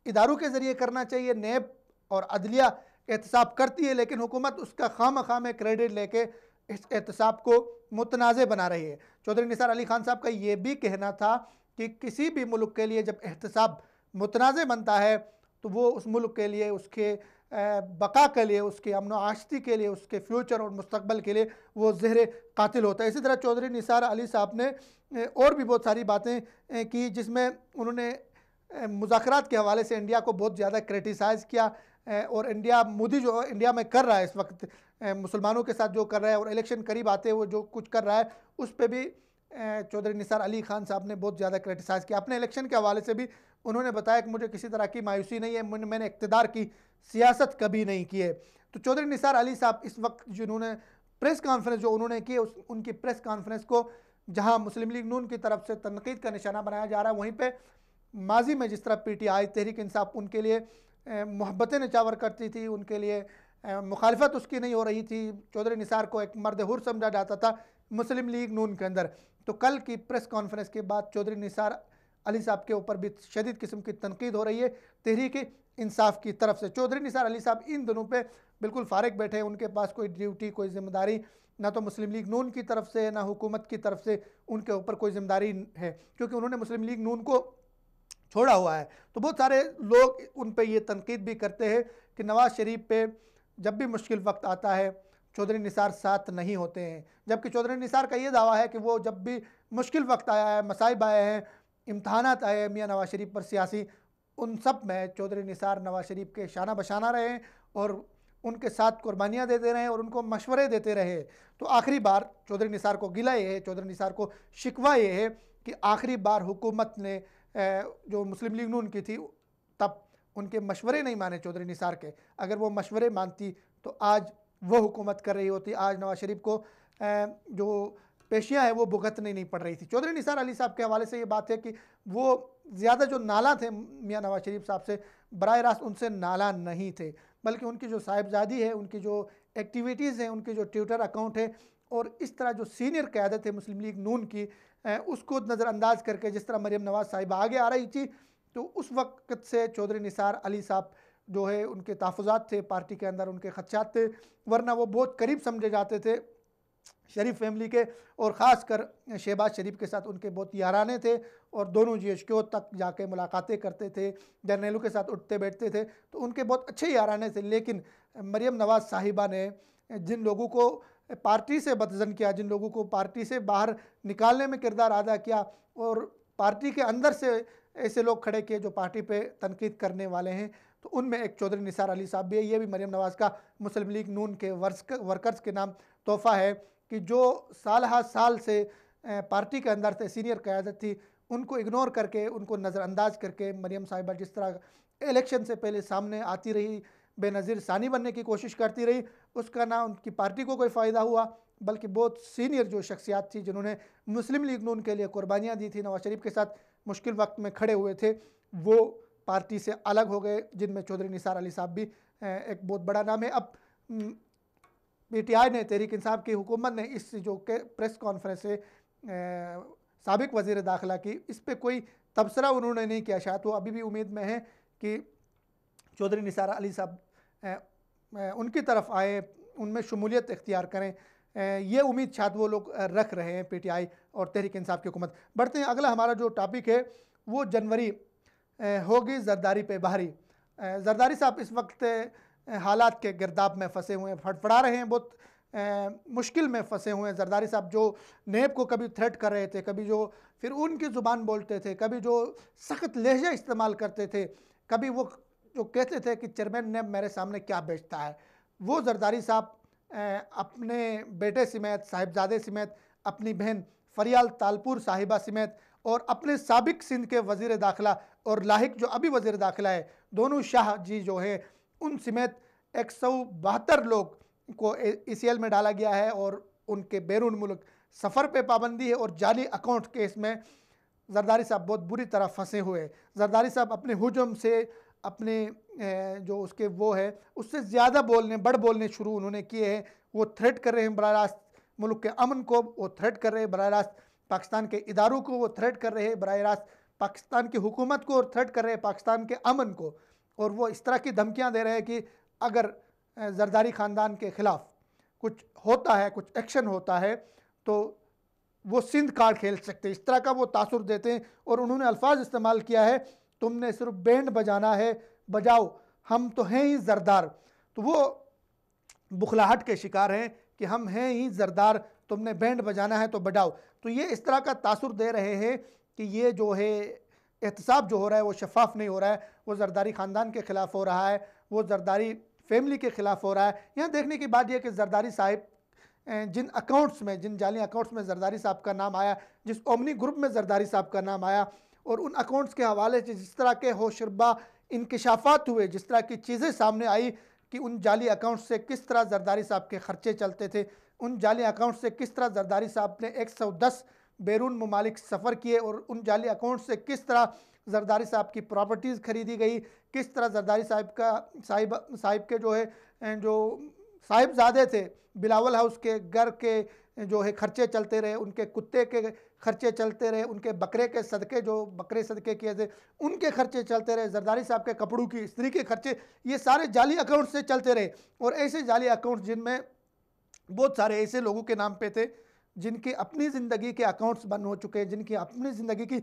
इदारों के ज़रिए करना चाहिए। नेब और अदलिया एहतसाब करती है, लेकिन हुकूमत उसका खाम में क्रेडिट लेके इस एहतसाब को मुतनाज़ बना रही है। चौधरी निसार अली खान साहब का ये भी कहना था कि किसी भी मुल्क के लिए जब एहतसाब मुतनाज़ बनता है तो वो उस मुल्क के लिए, उसके बका के लिए, उसके अमन आश्ती के लिए, उसके फ्यूचर और मुस्तकबल के लिए वो ज़हर कातिल होता है। इसी तरह चौधरी निसार अली साहब ने और भी बहुत सारी बातें की, जिसमें उन्होंने मुज़ाकरात के हवाले से इंडिया को बहुत ज़्यादा क्रिटिसाइज़ किया। और मोदी जो इंडिया में कर रहा है इस वक्त, मुसलमानों के साथ जो कर रहा है और इलेक्शन करीब आते वो जो कुछ कर रहा है, उस पर भी चौधरी निसार अली खान साहब ने बहुत ज़्यादा क्रिटिसाइज़ किया। अपने इलेक्शन के हवाले से भी उन्होंने बताया कि मुझे किसी तरह की मायूसी नहीं है, मैंने इक़्तिदार की सियासत कभी नहीं की है। तो चौधरी निसार अली साहब इस वक्त जिन्होंने प्रेस कॉन्फ्रेंस जो उन्होंने की, उनकी प्रेस कॉन्फ्रेंस को जहां मुस्लिम लीग नून की तरफ से तनकीद का निशाना बनाया जा रहा है, वहीं पे माजी में जिस तरह PTI तहरीक इंसाफ उनके लिए मोहब्बतें निचावर करती थी, उनके लिए मुखालफत उसकी नहीं हो रही थी। चौधरी निसार को एक मर्द हुर समझा जाता था मुस्लिम लीग नून के अंदर। तो कल की प्रेस कॉन्फ्रेंस के बाद चौधरी निसार अली साहब के ऊपर भी शदीद किस्म की तनकीद हो रही है तहरीक इंसाफ की तरफ से। चौधरी निसार अली साहब इन दिनों पे बिल्कुल फारिग बैठे हैं, उनके पास कोई ड्यूटी, कोई जिम्मेदारी ना तो मुस्लिम लीग नून की तरफ से ना हुकूमत की तरफ से उनके ऊपर कोई जिम्मेदारी है, क्योंकि उन्होंने मुस्लिम लीग नून को छोड़ा हुआ है। तो बहुत सारे लोग उन पे ये तनकीद भी करते हैं कि नवाज़ शरीफ पे जब भी मुश्किल वक्त आता है चौधरी निसार साथ नहीं होते हैं, जबकि चौधरी निसार का ये दावा है कि वो जब भी मुश्किल वक्त आया है, मसाइब आए हैं, इम्तहानात आए हैं मियाँ नवाज़ शरीफ पर सियासी, उन सब में चौधरी निसार नवाज़ शरीफ के शाना बशाना रहे और उनके साथ कुर्बानियाँ देते रहे और उनको मशवरे देते रहे। तो आखिरी बार चौधरी निसार को गिला ये है, चौधरी निसार को शिकवा ये है कि आखिरी बार हुकूमत ने जो मुस्लिम लीग नून की थी तब उनके मशवरे नहीं माने चौधरी निसार के। अगर वो मशवरे मानती तो आज वो हुकूमत कर रही होती, आज नवाज़ शरीफ को जो पेशियाँ है वो भुगतनी नहीं पड़ रही थी। चौधरी निसार अली साहब के हवाले से ये बात है कि वो ज़्यादा जो नाला थे मियाँ नवाज़ शरीफ साहब से, बराह रास्त उनसे नाला नहीं थे, बल्कि उनकी जो साहिबजादी है, उनकी जो एक्टिविटीज़ हैं, उनके जो ट्विटर अकाउंट है और इस तरह जो सीनियर क़यादत है मुस्लिम लीग नून की, उसको नज़रअंदाज करके जिस तरह मरीम नवाज़ साहिबा आगे आ रही थी, तो उस वक्त से चौधरी निसार अली साहब जो है उनके तहफ़्फ़ुज़ात थे पार्टी के अंदर, उनके ख़दशात थे, वरना वो बहुत करीब समझे जाते थे शरीफ फैमिली के, और ख़ास कर शहबाज शरीफ के साथ उनके बहुत याराने थे और दोनों GHQ तक जाके मुलाकातें करते थे, जर्नैलों के साथ उठते बैठते थे, तो उनके बहुत अच्छे याराने थे। लेकिन मरीम नवाज़ साहिबा ने जिन लोगों को पार्टी से बदज़न किया, जिन लोगों को पार्टी से बाहर निकालने में किरदार अदा किया और पार्टी के अंदर से ऐसे लोग खड़े किए जो पार्टी पे तनकीद करने वाले हैं, तो उनमें एक चौधरी निसार अली साहब भी है। ये भी मरीम नवाज़ का मुस्लिम लीग नून के वर्कर्स के नाम तोहफ़ा है कि जो साल हर साल से पार्टी के अंदर से सीनियर क़यादत थी, उनको इग्नोर करके, उनको नज़रअंदाज करके मरीम साहिबा जिस तरह इलेक्शन से पहले सामने आती रही, बेनज़ीर सानी बनने की कोशिश करती रही, उसका ना उनकी पार्टी को कोई फ़ायदा हुआ, बल्कि बहुत सीनियर जो शख्सियात थी जिन्होंने मुस्लिम लीग नून के लिए कुर्बानियाँ दी थी, नवाज़ शरीफ के साथ मुश्किल वक्त में खड़े हुए थे, वो पार्टी से अलग हो गए, जिनमें चौधरी निसार अली साहब भी एक बहुत बड़ा नाम है। अब PTI ने, तहरीक इंसाफ की हुकूमत ने इस जो के प्रेस कॉन्फ्रेंस से साबिक वज़ीर दाखिला की, इस पर कोई तबसरा उन्होंने नहीं किया। शायद वो अभी भी उम्मीद में है कि चौधरी निसार अली साहब उनकी तरफ आए, उनमें शमूलियत इख्तियार करें, ये उम्मीद शायद वो लोग रख रहे हैं PTI और तहरीक इंसाफ की हुकूमत। बढ़ते हैं, अगला हमारा जो टॉपिक है वो जनवरी होगी जरदारी पे बाहरी। जरदारी साहब इस वक्त हालात के गिरदाब में फंसे हुए हैं, फड़फड़ा रहे हैं, बहुत मुश्किल में फंसे हुए हैं। जरदारी साहब जो नेब को कभी थ्रेट कर रहे थे, कभी जो फिर उनकी ज़ुबान बोलते थे, कभी जो सख्त लहजा इस्तेमाल करते थे, कभी वो जो कहते थे कि चेयरमैन नेब मेरे सामने क्या बेचता है, वो जरदारी साहब अपने बेटे समेत, साहिबजादे समेत, अपनी बहन फरियाल तालपुर साहिबा समेत और अपने साबिक सिंध के वज़ीर दाखिला और लाहिक जो अभी वज़ीर दाखिला है, दोनों शाह जी जो है, उन समेत 172 लोग को ECL में डाला गया है और उनके बैरून मुल्क सफ़र पे पाबंदी है और जाली अकाउंट केस में जरदारी साहब बहुत बुरी तरह फंसे हुए। जरदारी साहब अपने हुजूम से, अपने जो उसके वो है उससे ज़्यादा बढ़ बोलने शुरू उन्होंने किए हैं। वो थ्रेट कर रहे हैं बराह रास्त मुल्क के अमन को, वो थ्रेट कर रहे हैं बराह रास्त पाकिस्तान के इदारों को, वो थ्रेट कर रहे हैं बराह रास्त पाकिस्तान की हुकूमत को और थ्रेट कर रहे हैं पाकिस्तान के अमन को। और वो इस तरह की धमकियां दे रहे हैं कि अगर जरदारी ख़ानदान के ख़िलाफ़ कुछ होता है, कुछ एक्शन होता है, तो वो सिंध कार्ड खेल सकते हैं। इस तरह का वो तासुर देते हैं। और उन्होंने अल्फाज इस्तेमाल किया है, तुमने सिर्फ बैंड बजाना है, बजाओ, हम तो हैं ही जरदार। तो वो बुखलाहट के शिकार हैं कि हम हैं ही जरदार, तुमने बैंड बजाना है तो बजाओ। तो ये इस तरह का तासुर दे रहे हैं कि ये जो है एहतसाब जो हो रहा है वो शफाफ नहीं हो रहा है, वो जरदारी ख़ानदान के ख़िलाफ़ हो रहा है, वो जरदारी फैमिली के ख़िलाफ़ हो रहा है। यहाँ देखने की बात यह कि जरदारी साहिब जिन अकाउंट्स में, जिन जाली अकाउंट्स में जरदारी साहब का नाम आया, जिस ओमनी ग्रुप में जरदारी साहब का नाम आया, और उन अकाउंट्स के हवाले से जिस तरह के होशरबा इंकशाफात हुए, जिस तरह की चीज़ें सामने आई कि उन जाली अकाउंट से किस तरह जरदारी साहब के ख़र्चे चलते थे, उन जाली अकाउंट से किस तरह जरदारी साहब ने 110 बैरून ममालिक सफ़र किए, और उन जाली अकाउंट से किस तरह जरदारी साहब की प्रॉपर्टीज़ खरीदी गई, किस तरह जरदारी साहब का साहिब के जो है जो साहिबजादे थे, बिलावल हाउस के घर के जो है खर्चे चलते रहे, उनके कुत्ते के खर्चे चलते रहे, उनके बकरे के सदक़े जो बकरे सदक़े किए थे उनके खर्चे चलते रहे, जरदारी साहब के कपड़ों की इस्त्री के खर्चे, ये सारे जाली अकाउंट से चलते रहे। और ऐसे जाली अकाउंट जिनमें बहुत सारे ऐसे लोगों के नाम पे थे जिनकी अपनी ज़िंदगी के अकाउंट्स बंद हो चुके हैं, जिनकी अपनी ज़िंदगी की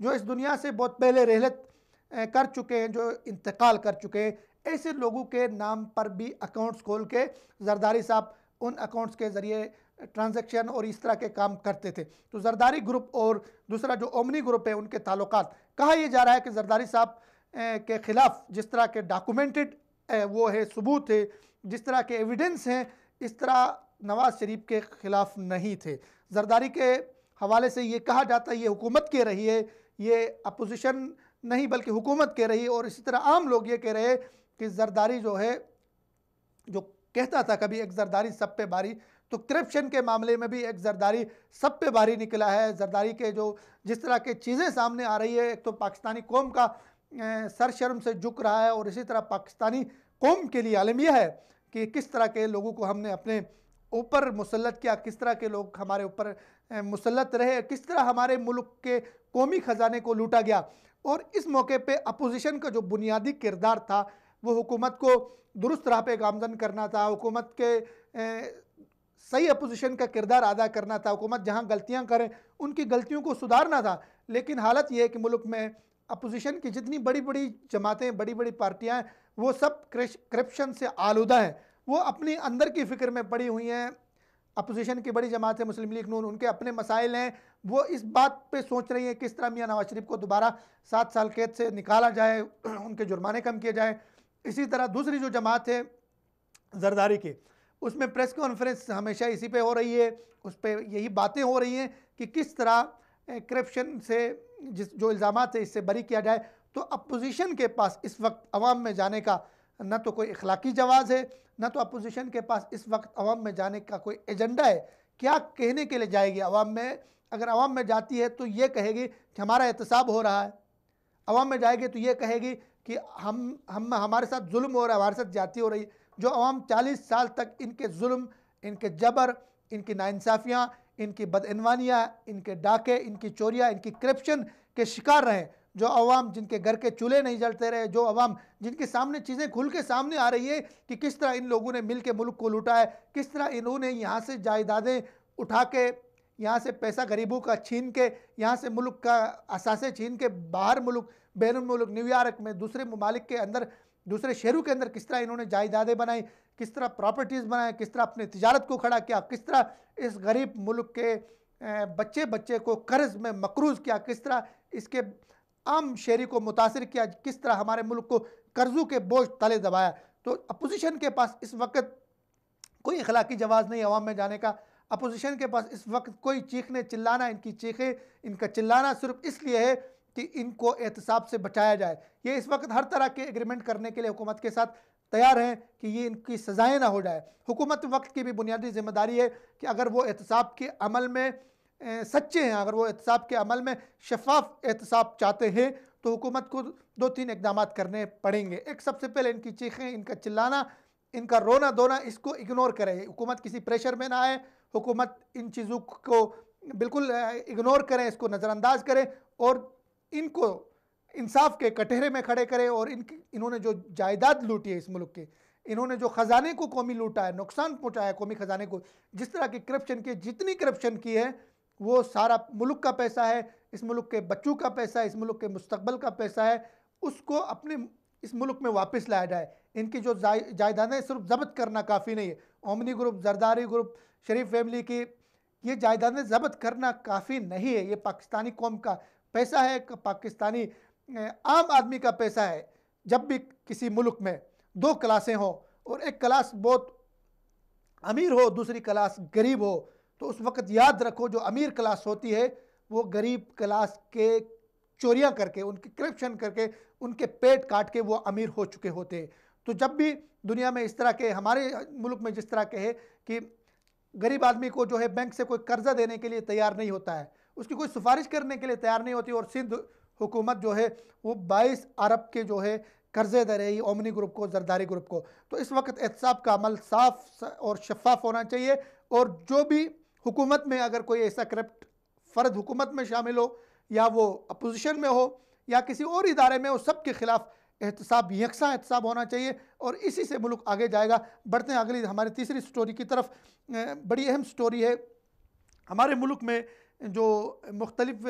जो इस दुनिया से बहुत पहले रहलत कर चुके हैं, जो इंतकाल कर चुके हैं, ऐसे लोगों के नाम पर भी अकाउंट्स खोल के जरदारी साहब उन अकाउंट्स के ज़रिए ट्रांजैक्शन और इस तरह के काम करते थे। तो जरदारी ग्रुप और दूसरा जो ओमनी ग्रुप है उनके ताल्लुकात, कहा यह जा रहा है कि जरदारी साहब के ख़िलाफ़ जिस तरह के डॉक्यूमेंटेड वो है सबूत है, जिस तरह के एविडेंस हैं, इस तरह नवाज़ शरीफ के ख़िलाफ़ नहीं थे। जरदारी के हवाले से ये कहा जाता है ये हुकूमत कह रही है, ये अपोजिशन नहीं बल्कि हुकूमत कह रही है। और इसी तरह आम लोग ये कह रहे हैं कि जरदारी जो है, जो कहता था कभी एक जरदारी सब पे भारी, तो करप्शन के मामले में भी एक जरदारी सब पे भारी निकला है। जरदारी के जो जिस तरह के चीज़ें सामने आ रही है, एक तो पाकिस्तानी कौम का सर शर्म से झुक रहा है, और इसी तरह पाकिस्तानी कौम के लिए आलमिया है कि किस तरह के लोगों को हमने अपने ऊपर मुसल्लत किया, किस तरह के लोग हमारे ऊपर मुसल्लत रहे, किस तरह हमारे मुल्क के कौमी ख़जाने को लूटा गया। और इस मौके पे अपोजिशन का जो बुनियादी किरदार था वो हुकूमत को दुरुस्त राह पे गामज़न करना था, हुकूमत के सही अपोजिशन का किरदार अदा करना था, हुकूमत जहाँ गलतियाँ करे उनकी गलतियों को सुधारना था। लेकिन हालत यह है कि मुल्क में अपोजिशन की जितनी बड़ी बड़ी जमातें, बड़ी बड़ी पार्टियाँ हैं, वो सब करप्शन से आलूदा हैं, वो अपनी अंदर की फ़िक्र में पड़ी हुई हैं। अपोजिशन की बड़ी जमात है मुस्लिम लीग नून, उनके अपने मसाइल हैं, वो इस बात पे सोच रही है किस तरह मियां नवाज शरीफ को दोबारा 7 साल कैद से निकाला जाए, उनके जुर्माने कम किए जाए। इसी तरह दूसरी जो जमात है जरदारी की, उसमें प्रेस कॉन्फ्रेंस हमेशा इसी पे हो रही है, उस पर यही बातें हो रही हैं कि किस तरह करप्शन से जो इल्ज़ामात है इससे बरी किया जाए। तो अपोजिशन के पास इस वक्त अवाम में जाने का न तो कोई इखलाकी जवाज़ है, न तो अपोजिशन के पास इस वक्त अवाम में जाने का कोई एजेंडा है। क्या कहने के लिए जाएगी अवाम में? अगर अवाम में जाती है तो ये कहेगी कि हमारा एहतसाब हो रहा है, अवाम में जाएगी तो ये कहेगी कि हम हमारे साथ जुल्म हो रहा है, हमारे साथ ज्यादती हो रही है। जो अवाम 40 साल तक इनके जुल्म, इनके जबर, इनकी नाइंसाफ़ियाँ, इनकी बदइनवानियाँ, इनके डाके, इनकी चोरियाँ, इनकी करप्शन के शिकार रहे, जो अवाम जिनके घर के चूल्हे नहीं जलते रहे, जो अवाम जिनके सामने चीज़ें खुल के सामने आ रही है कि किस तरह इन लोगों ने मिल के मुल्क को लूटा है, किस तरह इन्होंने यहाँ से जायदादें उठा के, यहाँ से पैसा गरीबों का छीन के, यहाँ से मुल्क का असासे छीन के बाहर मुल्क, बैरून मुल्क, न्यूयॉर्क में, दूसरे ममालिक के अंदर, दूसरे शहरों के अंदर किस तरह इन्होंने जायदादें बनाई, किस तरह प्रॉपर्टीज़ बनाए, किस तरह अपनी तिजारत को खड़ा किया, किस तरह इस गरीब मुल्क के बच्चे बच्चे को कर्ज में मकरूज़ किया, किस तरह इसके आम शहरी को मुतासिर किया, किस तरह हमारे मुल्क को कर्ज़ों के बोझ तले दबाया। तो अपोजिशन के पास इस वक्त कोई अखलाकी जवाज़ नहीं अवाम में जाने का। अपोजिशन के पास इस वक्त कोई चीखने चिल्लाना, इनकी चीखें, इनका चिल्लाना सिर्फ इसलिए है कि इनको एहतसाब से बचाया जाए। ये इस वक्त हर तरह के एग्रीमेंट करने के लिए हुकूमत के साथ तैयार हैं कि ये इनकी सज़ाएँ ना हो जाए। हुकूमत वक्त की भी बुनियादी जिम्मेदारी है कि अगर वो एहतसाब के अमल में सच्चे हैं, अगर वो एहतसाब के अमल में शफाफ एहतसाब चाहते हैं, तो हुकूमत को 2-3 इकदाम करने पड़ेंगे। एक, सबसे पहले इनकी चीखें, इनका चिल्लाना, इनका रोना धोना, इसको इग्नोर करे। हुकूमत किसी प्रेशर में ना आए, हुकूमत इन चीज़ों को बिल्कुल इग्नोर करें, इसको नज़रअंदाज करें और इनको इंसाफ के कटहरे में खड़े करे और इन्होंने जो जायदाद लूटी है इस मुल्क की, इन्होंने जो खजाने को कौमी लूटा है, नुकसान पहुंचाया कौमी खजाने को, जिस तरह की करप्शन की, जितनी करप्शन की है वो सारा मुल्क का पैसा है, इस मुल्क के बच्चों का पैसा है, इस मुल्क के मुस्तकबल का पैसा है, उसको अपने इस मुल्क में वापस लाया जाए। इनकी जो जायदादें सिर्फ जब्त करना काफ़ी नहीं है, ओमनी ग्रुप, जरदारी ग्रुप, शरीफ फैमिली की ये जायदादें जब्त करना काफ़ी नहीं है। ये पाकिस्तानी कौम का पैसा है, पाकिस्तानी आम आदमी का पैसा है। जब भी किसी मुल्क में दो क्लासें हो और एक क्लास बहुत अमीर हो, दूसरी क्लास गरीब हो, तो उस वक्त याद रखो जो अमीर क्लास होती है वो गरीब क्लास के चोरियां करके, उनकी करप्शन करके, उनके पेट काट के वो अमीर हो चुके होते हैं। तो जब भी दुनिया में इस तरह के, हमारे मुल्क में जिस तरह के है कि गरीब आदमी को जो है बैंक से कोई कर्जा देने के लिए तैयार नहीं होता है, उसकी कोई सिफारिश करने के लिए तैयार नहीं होती, और सिंध हुकूमत जो है वो 22 अरब के जो है कर्जे दे रही ओमनी ग्रुप को, जरदारी ग्रुप को। तो इस वक्त एहतसाब का अमल साफ और शफाफ होना चाहिए, और जो भी हुकूमत में अगर कोई ऐसा करप्ट फ़र्द हुकूमत में शामिल हो, या वो अपोजिशन में हो या किसी और इदारे में हो, सब के ख़िलाफ़ एहतसाब, यकसा एहतसाब होना चाहिए, और इसी से मुल्क आगे जाएगा। बढ़ते हैं अगली हमारी तीसरी स्टोरी की तरफ। बड़ी अहम स्टोरी है। हमारे मुल्क में जो मुख्तलिफ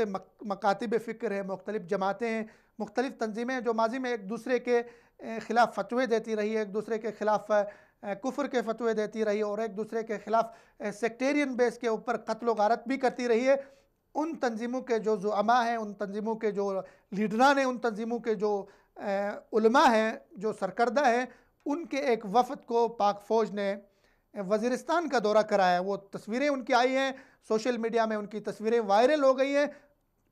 मकातिब फ़िक्र है, मुख्तलिफ जमातें हैं, मुख्तलिफ तंजीमें हैं, जो माजी में एक दूसरे के ख़िलाफ़ फतवे देती रही है, एक दूसरे के ख़िलाफ़ कुफ्र के फतवे देती रही है, और एक दूसरे के ख़िलाफ़ सेक्टेरियन बेस के ऊपर कत्ल गारत भी करती रही है। उन तंजीमों के जो ज़ुअमा हैं, उन तंजीमों के जो लीडरान हैं, उन तंजीमों के जो उलमा हैं, जो सरकर्दा हैं, उनके एक वफ़द को पाक फ़ौज ने वज़ीरिस्तान का दौरा कराया। वो तस्वीरें उनकी आई हैं सोशल मीडिया में, उनकी तस्वीरें वायरल हो गई हैं।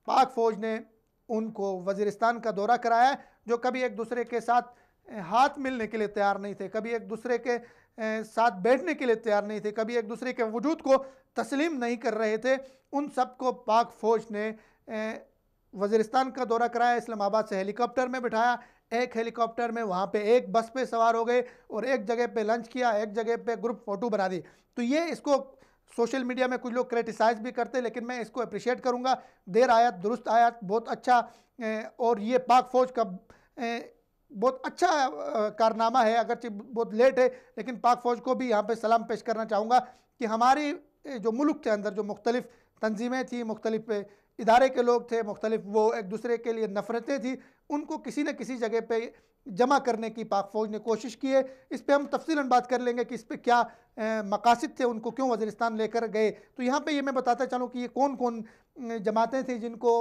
पाक फ़ौज ने उनको वज़ीरिस्तान का दौरा कराया, जो कभी एक दूसरे के साथ हाथ मिलने के लिए तैयार नहीं थे, कभी एक दूसरे के साथ बैठने के लिए तैयार नहीं थे, कभी एक दूसरे के वजूद को तस्लीम नहीं कर रहे थे। उन सब को पाक फ़ौज ने वज़ीरिस्तान का दौरा कराया, इस्लामाबाद से हेलीकॉप्टर में बिठाया, एक हेलीकॉप्टर में वहाँ पे एक बस पे सवार हो गए, और एक जगह पे लंच किया, एक जगह पे ग्रुप फ़ोटो बना दी। तो ये, इसको सोशल मीडिया में कुछ लोग क्रिटिसाइज़ भी करते, लेकिन मैं इसको अप्रिशिएट करूँगा। देर आयत दुरुस्त आयत, बहुत अच्छा, और ये पाक फ़ौज का बहुत अच्छा कारनामा है, अगरचे बहुत लेट है, लेकिन पाक फ़ौज को भी यहाँ पे सलाम पेश करना चाहूँगा कि हमारी जो मुल्क के अंदर जो मुख्तलिफ़ तंजीमें थी, मुख्तलिफ़ इदारे के लोग थे, मुख्तलिफ वो एक दूसरे के लिए नफ़रतें थी, उनको किसी न किसी जगह पे जमा करने की पाक फ़ौज ने कोशिश की है। इस पर हम तफसीलन बात कर लेंगे कि इस पर क्या मकासद थे, उनको क्यों वज़ीरिस्तान लेकर गए। तो यहाँ पे ये मैं बताता चलूँ कि ये कौन कौन जमातें थी जिनको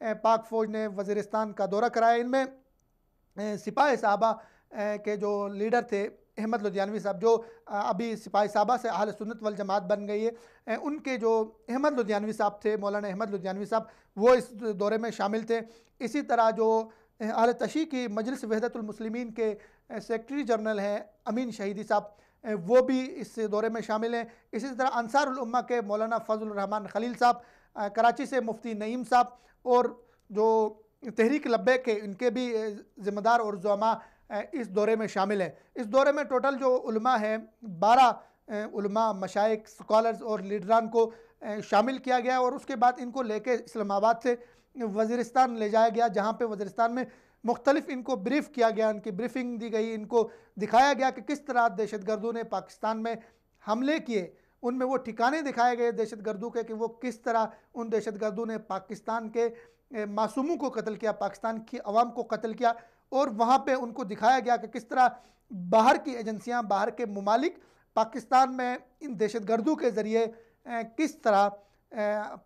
पाक फ़ौज ने वज़ीरिस्तान का दौरा कराया। इनमें सिपाही साहबा के जो लीडर थे अहमद लुधियानवी साहब, जो अभी सिपाही साहबा से अहले सुन्नत वल जमात बन गई है, उनके जो अहमद लुधियानवी साहब थे, मौलाना अहमद लुधियानवी साहब, वो इस दौरे में शामिल थे। इसी तरह जो अहले तशी की मजलिस वहदतुल मुस्लिमीन के सेक्रेटरी जनरल हैं अमीन शहीदी साहब, वो भी इस दौरे में शामिल हैं। इसी तरह अंसारुल उम्मा के मौलाना फजलुर रहमान खलील साहब, कराची से मुफ्ती नईम साहब, और जो तहरीक लब्बैक के इनके भी ज़िम्मेदार और ज़ुअमा इस दौरे में शामिल हैं। इस दौरे में टोटल जो उलमा हैं 12 उलमा, मशाइख, स्कॉलर्स और लीडरान को शामिल किया गया, और उसके बाद इनको लेके इस्लामाबाद से वज़ीरिस्तान ले जाया गया, जहाँ पे वज़ीरिस्तान में मुख्तलिफ इनको ब्रीफ़ किया गया, इनकी ब्रीफिंग दी गई, इनको दिखाया गया कि किस तरह दहशतगर्दों ने पाकिस्तान में हमले किए। उनमें वो ठिकाने दिखाए गए दहशतगर्दों के कि वो किस तरह उन दहशतगर्दों ने पाकिस्तान के मासूमों को कत्ल किया, पाकिस्तान की अवाम को कत्ल किया, और वहाँ पे उनको दिखाया गया कि किस तरह बाहर की एजेंसियाँ, बाहर के ममालिक पाकिस्तान में इन दहशतगर्दों के ज़रिए किस तरह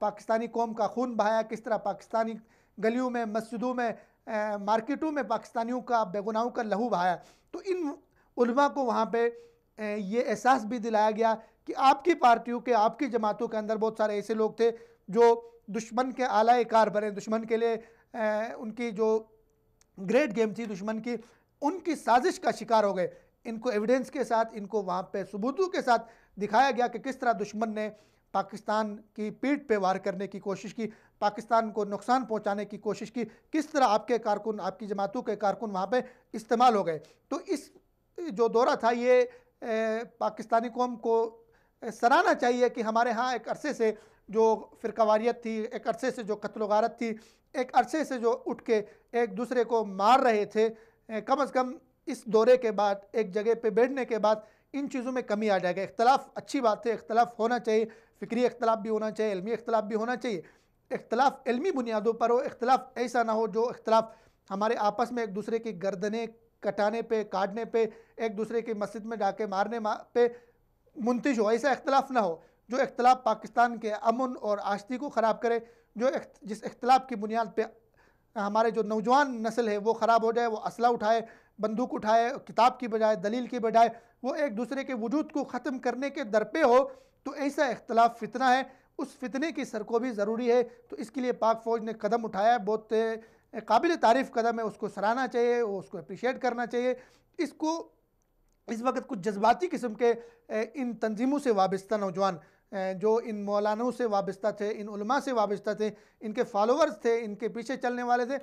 पाकिस्तानी कौम का खून बहाया, किस तरह पाकिस्तानी गलियों में, मस्जिदों में, मार्केटों में पाकिस्तानियों का, बेगुनाहों का लहू बहाया। तो इन उलमा को वहाँ पे ये एहसास भी दिलाया गया कि आपकी पार्टियों के, आपकी जमातों के अंदर बहुत सारे ऐसे लोग थे जो दुश्मन के आलाए कार बने, दुश्मन के लिए उनकी जो ग्रेट गेम थी दुश्मन की, उनकी साजिश का शिकार हो गए। इनको एविडेंस के साथ, इनको वहाँ पे सबूतों के साथ दिखाया गया कि किस तरह दुश्मन ने पाकिस्तान की पीठ पे वार करने की कोशिश की, पाकिस्तान को नुकसान पहुँचाने की कोशिश की, किस तरह आपके कारकुन, आपकी जमातों के कारकुन वहाँ पे इस्तेमाल हो गए। तो इस जो दौरा था ये पाकिस्तानी कौम को सराहना चाहिए कि हमारे यहाँ एक अरसे से जो फ़िरकावारियत थी, एक अरसे से जो कत्ल गारत थी, एक अरसे से जो उठ के एक दूसरे को मार रहे थे, कम अज़ कम इस दौरे के बाद, एक जगह पे बैठने के बाद इन चीज़ों में कमी आ जाएगा। इख्तलाफ अच्छी बात है, इख्तलाफ होना चाहिए, फ़िक्री इख्तलाफ भी होना चाहिए, इल्मी इख्तलाफ भी होना चाहिए। इख्तलाफ इल्मी बुनियादों पर हो, इख्तलाफ ऐसा ना हो जो इख्तलाफ हमारे आपस में एक दूसरे की गर्दनें कटाने पे, काटने पे, एक दूसरे की मस्जिद में जाके मारने पे मुंतज हो। ऐसा इख्तलाफ ना हो जो इख्तलाफ पाकिस्तान के अमन और आश्ती को ख़राब करे, जो जिस इख्तलाफ की बुनियाद पे हमारे जो नौजवान नस्ल है वो ख़राब हो जाए, वो असला उठाए, बंदूक उठाए, किताब की बजाय, दलील की बजाय वो एक दूसरे के वजूद को ख़त्म करने के दर पे हो, तो ऐसा इख्तलाफ फितना है। उस फितने की सरकोबी ज़रूरी है। तो इसके लिए पाक फ़ौज ने कदम उठाया है, बहुत काबिल तारीफ़ कदम है, उसको सराहना चाहिए, उसको अप्रिशिएट करना चाहिए। इसको इस वक्त कुछ जज्बाती किस्म के इन तंजीमों से वाबस्ता नौजवान, जो इन मौलानों से वाबस्ता थे, इन उलमा से वाबस्ता थे, इनके फॉलोअर्स थे, इनके पीछे चलने वाले थे,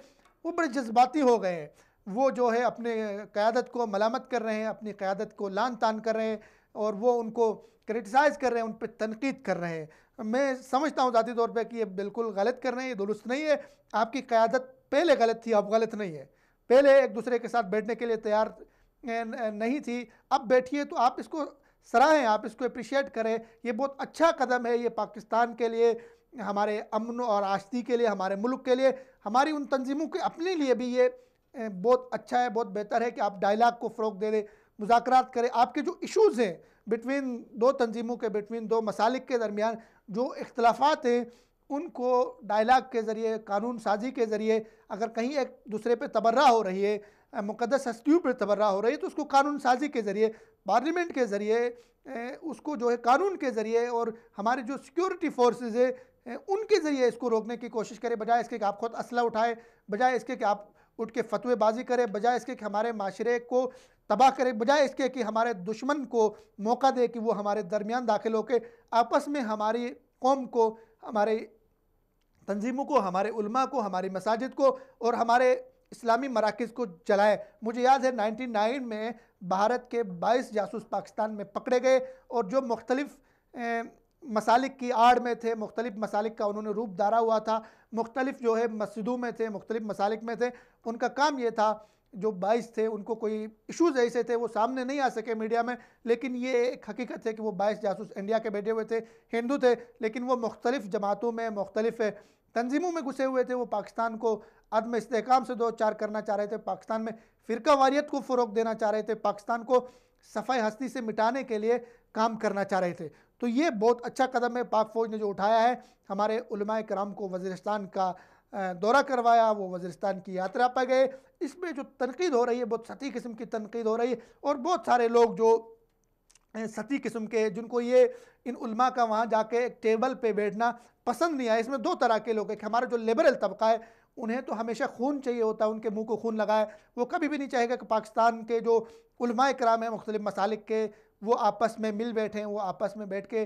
वो बड़े जज्बाती हो गए हैं। वो जो है अपने क़यादत को मलामत कर रहे हैं, अपनी क़यादत को लान तान कर रहे हैं, और वो उनको क्रिटिसाइज़ कर रहे हैं, उन पर तनकीद कर रहे हैं। मैं समझता हूँ ज़ाती तौर पर कि ये बिल्कुल गलत कर रहे हैं, ये दुरुस्त नहीं है। आपकी क़यादत पहले गलत थी, अब गलत नहीं है। पहले एक दूसरे के साथ बैठने के लिए तैयार नहीं थी, अब बैठिए। तो आप इसको सराहें, आप इसको अप्रिशिएट करें। ये बहुत अच्छा कदम है, ये पाकिस्तान के लिए, हमारे अमन और आश्ती के लिए, हमारे मुल्क के लिए, हमारी उन तंजीमों के अपने लिए भी ये बहुत अच्छा है, बहुत बेहतर है कि आप डायलाग को फ़रोग़ दे दें, मुज़ाकरात करें। आपके जो इशूज़ हैं बिटवीन दो तंजीमों के, बिटवीन दो मसालिक के दरमियान जो इख्तलाफात हैं, उनको डायलाग के ज़रिए, कानून साजी के ज़रिए, अगर कहीं एक दूसरे पे तबर्रा हो रही है, मुक़द्दस हस्तियों पर तबर्रा हो रही है, तो उसको कानून साजी के ज़रिए, पार्लियामेंट के ज़रिए, उसको जो है कानून के ज़रिए, और हमारे जो सिक्योरिटी फोर्सेस है उनके ज़रिए इसको रोकने की कोशिश करें, बजाय इसके कि आप खुद असला उठाएँ, बजाय इसके कि आप उठ के फतवेबाजी करें, बजाय इसके कि हमारे माशरे को तबाह करें, बजाय इसके कि हमारे दुश्मन को मौका दे कि वो हमारे दरमियान दाखिल होकर आपस में हमारी कौम को, हमारे तंजीमों को, हमारे उलमा को, हमारी मसाजिद को और हमारे इस्लामी मराकिज़ को जलाए। मुझे याद है 99 में भारत के 22 जासूस पाकिस्तान में पकड़े गए, और जो मुख्तलिफ़ मसालिक की आड़ में थे, मुख्तलिफ़ मसालिक का उन्होंने रूप धारा हुआ था, मुख्तलिफ़ जो है मस्जिदों में थे, मुख्तलिफ़ मसालिक में थे। उनका काम ये था, जो 22 थे उनको कोई इशूज़ ऐसे थे वो सामने नहीं आ सके मीडिया में, लेकिन ये एक हकीकत है कि वो 22 जासूस इंडिया के बैठे हुए थे, हिंदू थे, लेकिन वो मुख्तलिफ़ जमातों में, मुख्तलिफ़ तंजीमों में घुसे हुए थे। वो पाकिस्तान को अदम इस्तेहकाम से दो चार करना चाह रहे थे, पाकिस्तान में फ़िरकावारियत को फ़रोग़ देना चाह रहे थे, पाकिस्तान को सफ़ाई हस्ती से मिटाने के लिए काम करना चाह रहे थे। तो ये बहुत अच्छा कदम है पाक फ़ौज ने जो उठाया है। हमारे उलमाए कराम को वज़ीरिस्तान का दौरा करवाया, वो वज़ीरिस्तान की यात्रा पर गए। इसमें जो तनकीद हो रही है, बहुत सती किस्म की तनकीद हो रही है, और बहुत सारे लोग जो सती किस्म के, जिनको ये इन उलमा का वहाँ जाके एक टेबल पे बैठना पसंद नहीं आया। इसमें दो तरह के लोग हैं कि हमारा जो लिबरल तबका है, उन्हें तो हमेशा खून चाहिए होता है, उनके मुंह को खून लगाए। वो कभी भी नहीं चाहेगा कि पाकिस्तान के जो उलमाए कराम हैं मुख्तलिफ़ मसालिक के, वो आपस में मिल बैठें, वो आपस में बैठ के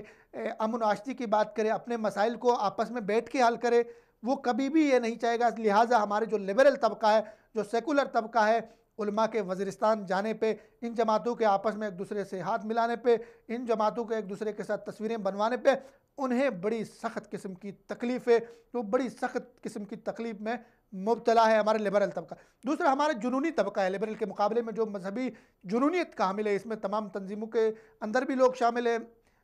अमन आश्ती की बात करें, अपने मसाइल को आपस में बैठ के हल करें। वो कभी भी ये नहीं चाहेगा। लिहाजा हमारे जो लिबरल तबका है, जो सेकुलर तबका है, उलमा के वज़ीरिस्तान जाने पे, इन जमातों के आपस में एक दूसरे से हाथ मिलाने पे, इन जमातों के एक दूसरे के साथ तस्वीरें बनवाने पे, उन्हें बड़ी सख्त किस्म की तकलीफ़ है, तो बड़ी सख्त किस्म की तकलीफ़ में मुब्तला है हमारे लिबरल तबका। दूसरा हमारा जुनूनी तबका है, लिबरल के मुकाबले में जो मजहबी जुनूनियत का हामिल है। इसमें तमाम तंजीमों के अंदर भी लोग शामिल हैं,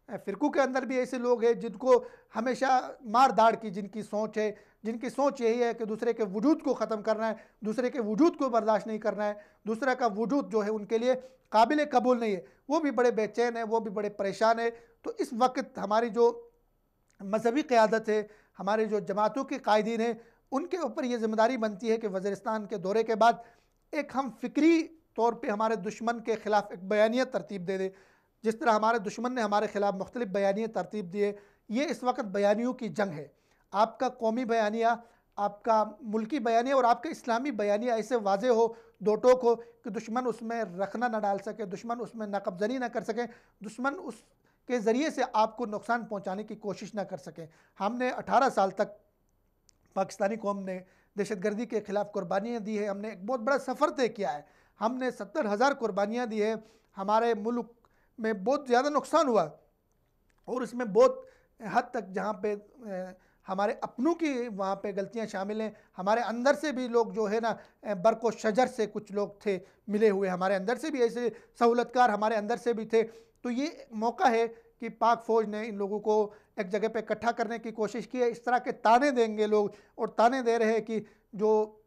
फ़िरक़ों के अंदर भी ऐसे लोग हैं जिनको हमेशा मार दाड़ की जिनकी सोच है, जिनकी सोच यही है कि दूसरे के वजूद को ख़त्म करना है, दूसरे के वजूद को बर्दाश्त नहीं करना है, दूसरे का वजूद जो है उनके लिए काबिल कबूल नहीं है। वो भी बड़े बेचैन है, वो भी बड़े परेशान है। तो इस वक्त हमारी जो मजहबी क़यादत है, हमारे जो जमातों के कायदीन हैं, उनके ऊपर ये ज़िम्मेदारी बनती है कि वज़ीरिस्तान के दौरे के बाद एक हम फ़िक्री तौर पर हमारे दुश्मन के ख़िलाफ़ एक बयानिया तरतीब दे दें। जिस तरह हमारे दुश्मन ने हमारे ख़िलाफ़ मुख्तलिफ़ बयानिया तरतीब दिए, ये इस वक्त बयानियों की जंग है। आपका कौमी बयानिया, आपका मुल्की बयानिया और आपका इस्लामी बयानिया ऐसे वाज़े हो, दो टोक हो कि दुश्मन उसमें रखना ना डाल सके, दुश्मन उसमें नाकबजनी ना कर सके, दुश्मन उसके ज़रिए से आपको नुकसान पहुँचाने की कोशिश ना कर सके। हमने 18 साल तक पाकिस्तानी कौम ने दहशतगर्दी के ख़िलाफ़ कुर्बानियाँ दी है। हमने एक बहुत बड़ा सफ़र तय किया है। हमने 70,000 कुर्बानियाँ दी है। हमारे मुल्क में बहुत ज़्यादा नुकसान हुआ और इसमें बहुत हद तक जहाँ पे हमारे अपनों की वहाँ पे गलतियाँ शामिल हैं। हमारे अंदर से भी लोग जो है ना बरको शजर से कुछ लोग थे मिले हुए, हमारे अंदर से भी ऐसे सहूलतकार हमारे अंदर से भी थे। तो ये मौका है कि पाक फ़ौज ने इन लोगों को एक जगह पे इकट्ठा करने की कोशिश की है। इस तरह के ताने देंगे लोग, और ताने दे रहे हैं कि जो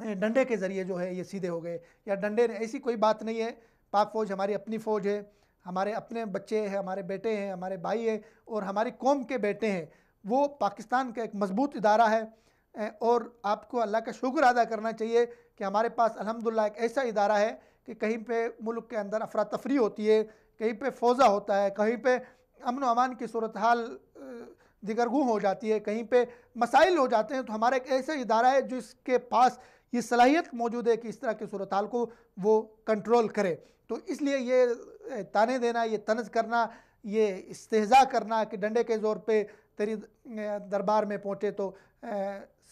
डंडे के ज़रिए जो है ये सीधे हो गए, या डंडे ने, ऐसी कोई बात नहीं है। पाक फ़ौज हमारी अपनी फ़ौज है, हमारे अपने बच्चे हैं, हमारे बेटे हैं, हमारे भाई हैं, और हमारी कौम के बेटे हैं। वो पाकिस्तान का एक मजबूत इदारा है, और आपको अल्लाह का शुक्र अदा करना चाहिए कि हमारे पास अल्हम्दुलिल्लाह एक ऐसा इदारा है कि कहीं पे मुल्क के अंदर अफरा तफरी होती है, कहीं पे फौजा होता है, कहीं पे अमन व अमान की सूरत हाल दिगरगू हो जाती है, कहीं पे मसाइल हो जाते हैं, तो हमारा एक ऐसा इदारा है जिसके पास ये सलाहियत मौजूद है कि इस तरह की सूरत हाल को वो कंट्रोल करे। तो इसलिए ये ताने देना, ये तनज़ करना, ये इस्तेहज़ा करना कि डंडे के ज़ोर पे तेरी दरबार में पहुँचे तो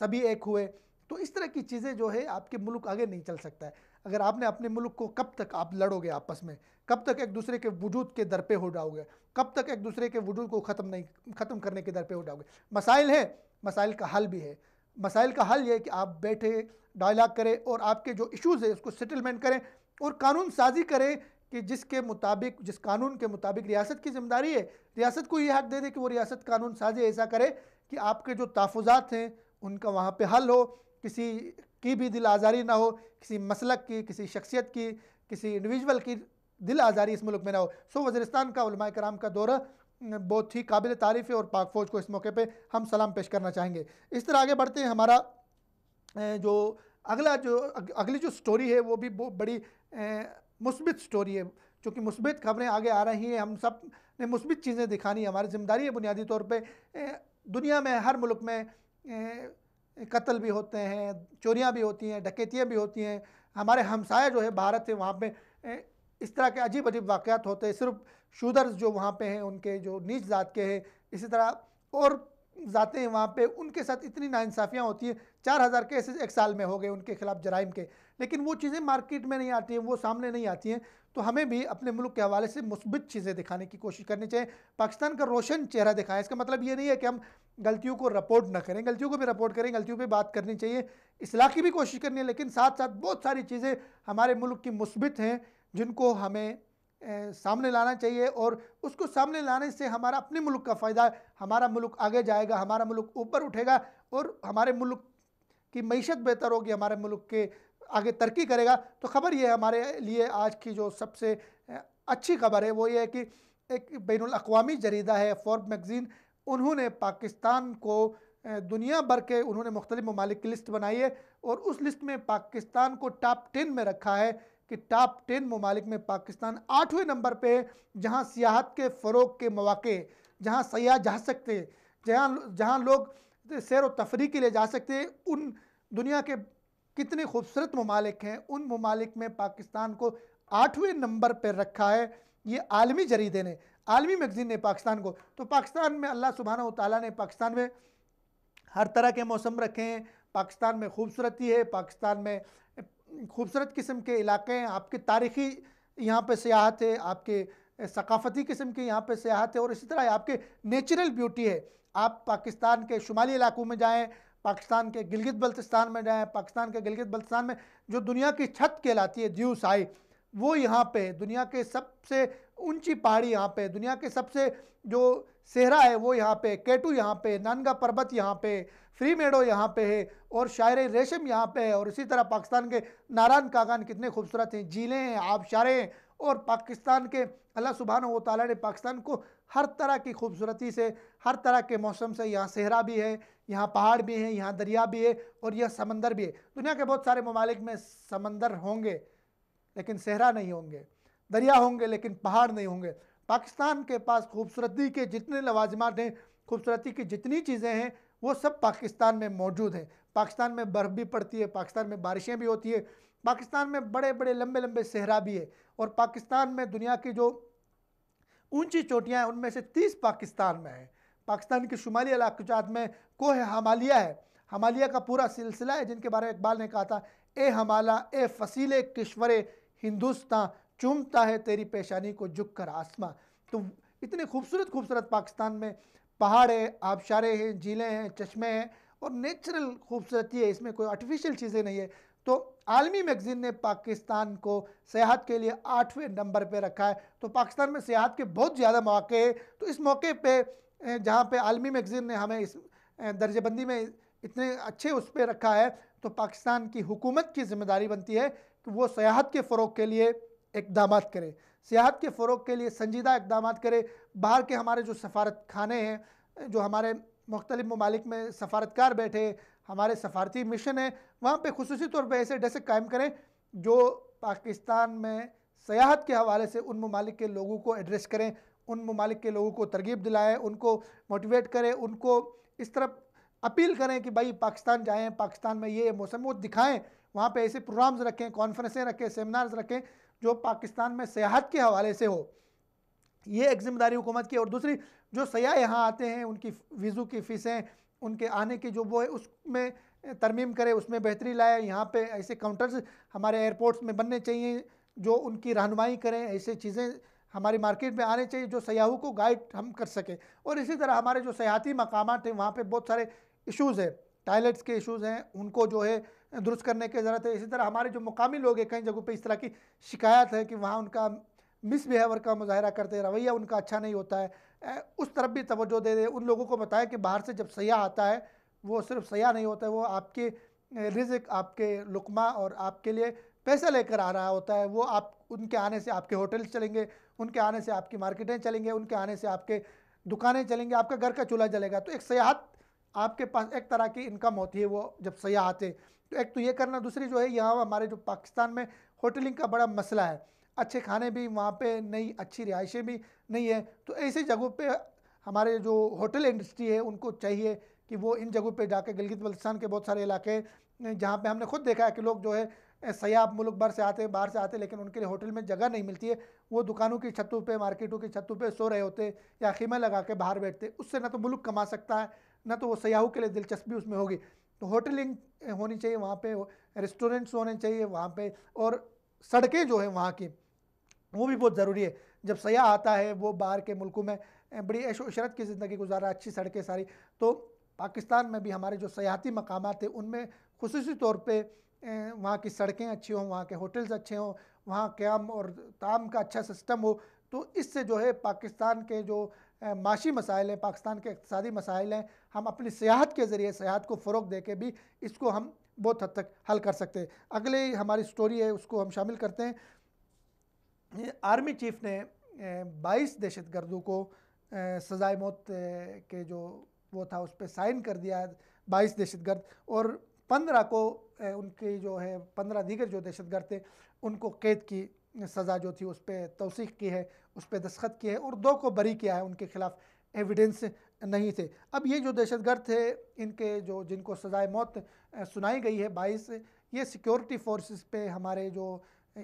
सभी एक हुए, तो इस तरह की चीज़ें जो है आपके मुल्क आगे नहीं चल सकता है। अगर आपने अपने मुल्क को, कब तक आप लड़ोगे आपस में, कब तक एक दूसरे के वजूद के दर पे हो जाओगे, कब तक एक दूसरे के वजूद को ख़त्म करने के दर पे हो जाओगे। मसाइल है, मसाइल का हल भी है। मसाइल का हल ये है कि आप बैठे डायलॉग करें और आपके जो इश्यूज़ है उसको सेटलमेंट करें, और कानून साजी करें कि जिसके मुताबिक, जिस कानून के मुताबिक रियासत की जिम्मेदारी है, रियासत को ये हक दे दे कि वो रियासत कानून साजी ऐसा करे कि आपके जो तहफ़्फ़ुज़ात हैं उनका वहाँ पे हल हो, किसी की भी दिल आज़ारी ना हो, किसी मसलक की, किसी शख्सियत की, किसी इंडिविजुअल की दिल आज़ारी इस मुल्क में ना हो। सो वज़ीरिस्तान का उलमाए कराम का दौरा बहुत ही काबिल तारीफ़ है, और पाक फ़ौज को इस मौके पे हम सलाम पेश करना चाहेंगे। इस तरह आगे बढ़ते हैं। हमारा जो अगली जो स्टोरी है वो भी बहुत बड़ी मुस्बित स्टोरी है, चूँकि मुस्बित खबरें आगे आ रही हैं, हम सब ने मुस्बित चीज़ें दिखानी है, हमारी ज़िम्मेदारी है बुनियादी तौर पे। दुनिया में हर मुल्क में कत्ल भी होते हैं, चोरियाँ भी होती हैं, डकैतियाँ भी होती हैं। हमारे हमसाया जो है भारत है, वहाँ पे इस तरह के अजीब अजीब वाक़यात होते हैं। सिर्फ शूदर्स जो वहाँ पे हैं, उनके जो नीच ज़ात के हैं, इसी तरह और ज़ातें हैं वहाँ पे, उनके साथ इतनी नाइंसाफ़ियाँ होती हैं। 4000 केसेस एक साल में हो गए उनके ख़िलाफ़ जराइम के, लेकिन वो चीज़ें मार्केट में नहीं आती हैं, वो सामने नहीं आती हैं। तो हमें भी अपने मुल्क के हवाले से मुस्बित चीज़ें दिखाने की कोशिश करनी चाहिए, पाकिस्तान का रोशन चेहरा दिखाएं। इसका मतलब ये नहीं है कि हम गलतियों को रिपोर्ट ना करें, गलतियों को भी रिपोर्ट करें, गलतियों पे बात करनी चाहिए, इस्लाह की भी कोशिश करनी है, लेकिन साथ साथ बहुत सारी चीज़ें हमारे मुल्क की मुस्बित हैं जिनको हमें सामने लाना चाहिए, और उसको सामने लाने से हमारा अपने मुल्क का फ़ायदा, हमारा मुल्क आगे जाएगा, हमारा मुल्क ऊपर उठेगा, और हमारे मुल्क की मईशत बेहतर होगी, हमारे मुल्क के आगे तरक्की करेगा। तो ख़बर ये है हमारे लिए आज की जो सबसे अच्छी खबर है वो ये है कि एक बैनुल अक़वामी जरीदा है फोर्ब्स मैगज़ीन, उन्होंने पाकिस्तान को दुनिया भर के उन्होंने मुख्तलिफ ममालिक की लिस्ट बनाई है, और उस लिस्ट में पाकिस्तान को टॉप 10 में रखा है कि टॉप 10 ममालिक में पाकिस्तान 8वें नंबर पे है, जहाँ सियाहत के फ़रोग के मौक़े, जहाँ सयाह जा सकते हैं, जहाँ लोग सैर व तफरीह के लिए जा सकते हैं। उन दुनिया के कितने खूबसूरत ममालिक हैं, उन ममालिक में पाकिस्तान को 8वें नंबर पर रखा है। ये आलमी जरीदे ने, आलमी मैगज़ीन ने पाकिस्तान को। तो पाकिस्तान में अल्लाह सुब्हानहू व तआला ने पाकिस्तान में हर तरह के मौसम रखे हैं, पाकिस्तान में खूबसूरती है, पाकिस्तान में खूबसूरत किस्म के इलाके हैं, आपके तारीख़ी यहाँ पे सियाहत है, आपके सकाफ़ती किस्म की यहाँ पे सियाहत है, और इसी तरह आपके नेचुरल ब्यूटी है। आप पाकिस्तान के शुमाली इलाकों में जाएँ, पाकिस्तान के गिलगित बल्तिस्तान में जाएँ, पाकिस्तान के गिलगित बल्तिस्तान में जो दुनिया की छत कहलाती है द्यू साई, वो यहाँ पे दुनिया के सबसे ऊंची पहाड़ी यहाँ पे, दुनिया के सबसे जो सेहरा है वो यहाँ पे, केटू यहाँ पे, नानगा पर्वत यहाँ पे, फ्री मेडो यहाँ पे है, और शायर रेशम यहाँ पे है, और इसी तरह पाकिस्तान के नारायण कागान कितने खूबसूरत हैं, झीलें हैं, आबशारें हैं। और पाकिस्तान के अल्लाह सुब्हानहू व तआला ने पाकिस्तान को हर तरह की खूबसूरती से, हर तरह के मौसम से, यहाँ सेहरा भी है, यहाँ पहाड़ भी हैं, यहाँ दरिया भी है, और यह समंदर भी है। दुनिया के बहुत सारे ममालिक में समंदर होंगे लेकिन सेहरा नहीं होंगे, दरिया होंगे लेकिन पहाड़ नहीं होंगे। पाकिस्तान के पास खूबसूरती के जितने लवाजमात हैं, खूबसूरती की जितनी चीज़ें हैं, वो सब पाकिस्तान में मौजूद हैं। पाकिस्तान में बर्फ़ भी पड़ती है, पाकिस्तान में बारिशें भी होती है, पाकिस्तान में बड़े बड़े लंबे लंबे सहरा भी है, और पाकिस्तान में दुनिया की जो ऊंची चोटियाँ हैं उनमें से 30 पाकिस्तान में है। पाकिस्तान के शुमाली इलाक़ात में कोह हमालिया है, हमालिया का पूरा सिलसिला है, जिनके बारे में इकबाल ने कहा था, ए हमाला ए फसीले किश्वरे हिंदुस्तान, चूमता है तेरी पेशानी को झुक कर आसमां। तो इतने खूबसूरत खूबसूरत पाकिस्तान में पहाड़ है, आबशारें हैं, झीलें हैं, चश्मे हैं और नेचुरल खूबसूरती है, इसमें कोई आर्टिफिशियल चीज़ें नहीं है। तो आलमी मैगज़ीन ने पाकिस्तान को सेहत के लिए 8वें नंबर पे रखा है। तो पाकिस्तान में सेहत के बहुत ज़्यादा मौके हैं। तो इस मौके पे जहाँ पे आलमी मैगज़ीन ने हमें इस दर्जेबंदी में इतने अच्छे उस पर रखा है, तो पाकिस्तान की हुकूमत की ज़िम्मेदारी बनती है कि वो सेहत के फ़रोग़ के लिए इक़दाम करे, सेहत के फ़रोग़ के लिए संजीदा इक़दाम करे। बाहर के हमारे जो सफारत खाने हैं, जो हमारे मुख्तलिफ़ ममालिक में सफारतकार बैठे, हमारे सफारती मिशन है, वहाँ पे खुसूसी तौर पे ऐसे डेस्क कायम करें जो पाकिस्तान में सेहत के हवाले से उन ममालिक के लोगों को एड्रेस करें, उन ममालिक के लोगों को तरगीब दिलाएँ, उनको मोटिवेट करें, उनको इस तरफ अपील करें कि भाई पाकिस्तान जाएँ, पाकिस्तान में ये मौसम वो दिखाएँ। वहाँ पे ऐसे प्रोग्राम्स रखें, कॉन्फ्रेंसें रखें, सेमिनार्स रखें जो पाकिस्तान में सेहत के हवाले से हो। ये एक ज़िम्मेदारी हुकूमत की। और दूसरी, जो सयाह यहाँ आते हैं उनकी वीज़ों की फ़ीसें, उनके आने की जो वो है उसमें तरमीम करे, उसमें बेहतरी लाए। यहाँ पे ऐसे काउंटर्स हमारे एयरपोर्ट्स में बनने चाहिए जो उनकी रहनुमाई करें। ऐसे चीज़ें हमारी मार्केट में आने चाहिए जो सयाहों को गाइड हम कर सकें। और इसी तरह हमारे जो सयाहती मकामात हैं वहाँ पे बहुत सारे इशूज़ है, टॉयलेट्स के इशूज़ हैं, उनको जो है दुरुस्त करने की ज़रूरत है। इसी तरह हमारे जो मुकामी लोग हैं, कई जगहों पे इस तरह की शिकायत है कि वहाँ उनका मिसबिहेवियर का मुज़ाहरा करते हैं, रवैया उनका अच्छा नहीं होता है। उस तरफ भी तवज्जो दे दें, उन लोगों को बताएं कि बाहर से जब सयाह आता है वो सिर्फ सयाह नहीं होता है, वो आपके रिज़्क, आपके लुक़मा और आपके लिए पैसा लेकर आ रहा होता है। वो आप उनके आने से आपके होटल चलेंगे, उनके आने से आपकी मार्केटें चलेंगे, उनके आने से आपके दुकानें चलेंगी, आपका घर का चूल्हा जलेगा। तो एक सयाहत, आपके पास एक तरह की इनकम होती है वो जब सयाह आते। तो एक तो ये करना, दूसरी जो है यहाँ हमारे जो पाकिस्तान में होटलिंग का बड़ा मसला है, अच्छे खाने भी वहाँ पे नहीं, अच्छी रिहाइशें भी नहीं है। तो ऐसी जगहों पे हमारे जो होटल इंडस्ट्री है उनको चाहिए कि वो इन जगहों पे जाके, गिलगित बल्तिस्तान के बहुत सारे इलाके जहाँ पे हमने खुद देखा है कि लोग जो है सयाह मुल्क भर से आते हैं, बाहर से आते हैं, लेकिन उनके लिए होटल में जगह नहीं मिलती है। वो दुकानों की छतों पे, मार्केटों की छतों पे सो रहे होते या खीमा लगा के बाहर बैठते। उससे ना तो मुल्क कमा सकता है, ना तो वो सयाहों के लिए दिलचस्पी उसमें होगी। तो होटलिंग होनी चाहिए वहाँ पे, रेस्टोरेंट्स होने चाहिए वहाँ पे, और सड़कें जो है वहाँ की वो भी बहुत ज़रूरी है। जब सयाह आता है वो बाहर के मुल्कों में बड़ी ऐशो इशरत की ज़िंदगी गुजारा, अच्छी सड़कें सारी। तो पाकिस्तान में भी हमारे जो सयाहती मकामात हैं उनमें खुसूसी तौर पे वहाँ की सड़कें अच्छी हों, वहाँ के होटल्स अच्छे हों, वहाँ क़याम और ताम का अच्छा सिस्टम हो। तो इससे जो है पाकिस्तान के जो माशी मसाइल हैं, पाकिस्तान के इक़्तिसादी मसाइल हैं, हम अपनी सियाहत के ज़रिए, सियाहत को फ़रोग़ दे के भी इसको हम बहुत हद तक हल कर सकते हैं। अगले हमारी स्टोरी है उसको हम शामिल करते हैं। आर्मी चीफ़ ने 22 दहशतगर्दों को सज़ाए मौत के जो वो था उस पर साइन कर दिया, 22 दहशतगर्द, और 15 को उनकी जो है 15 दीगर जो दहशतगर्द थे उनको कैद की सज़ा जो थी उस पर तौसीक़ की है, उस पर दस्तखत किए हैं, और 2 को बरी किया है, उनके ख़िलाफ़ एविडेंस नहीं थे। अब ये जो दहशतगर्द थे, इनके जो जिनको सज़ाए मौत सुनाई गई है 22, ये सिक्योरिटी फोर्सेस पे हमारे जो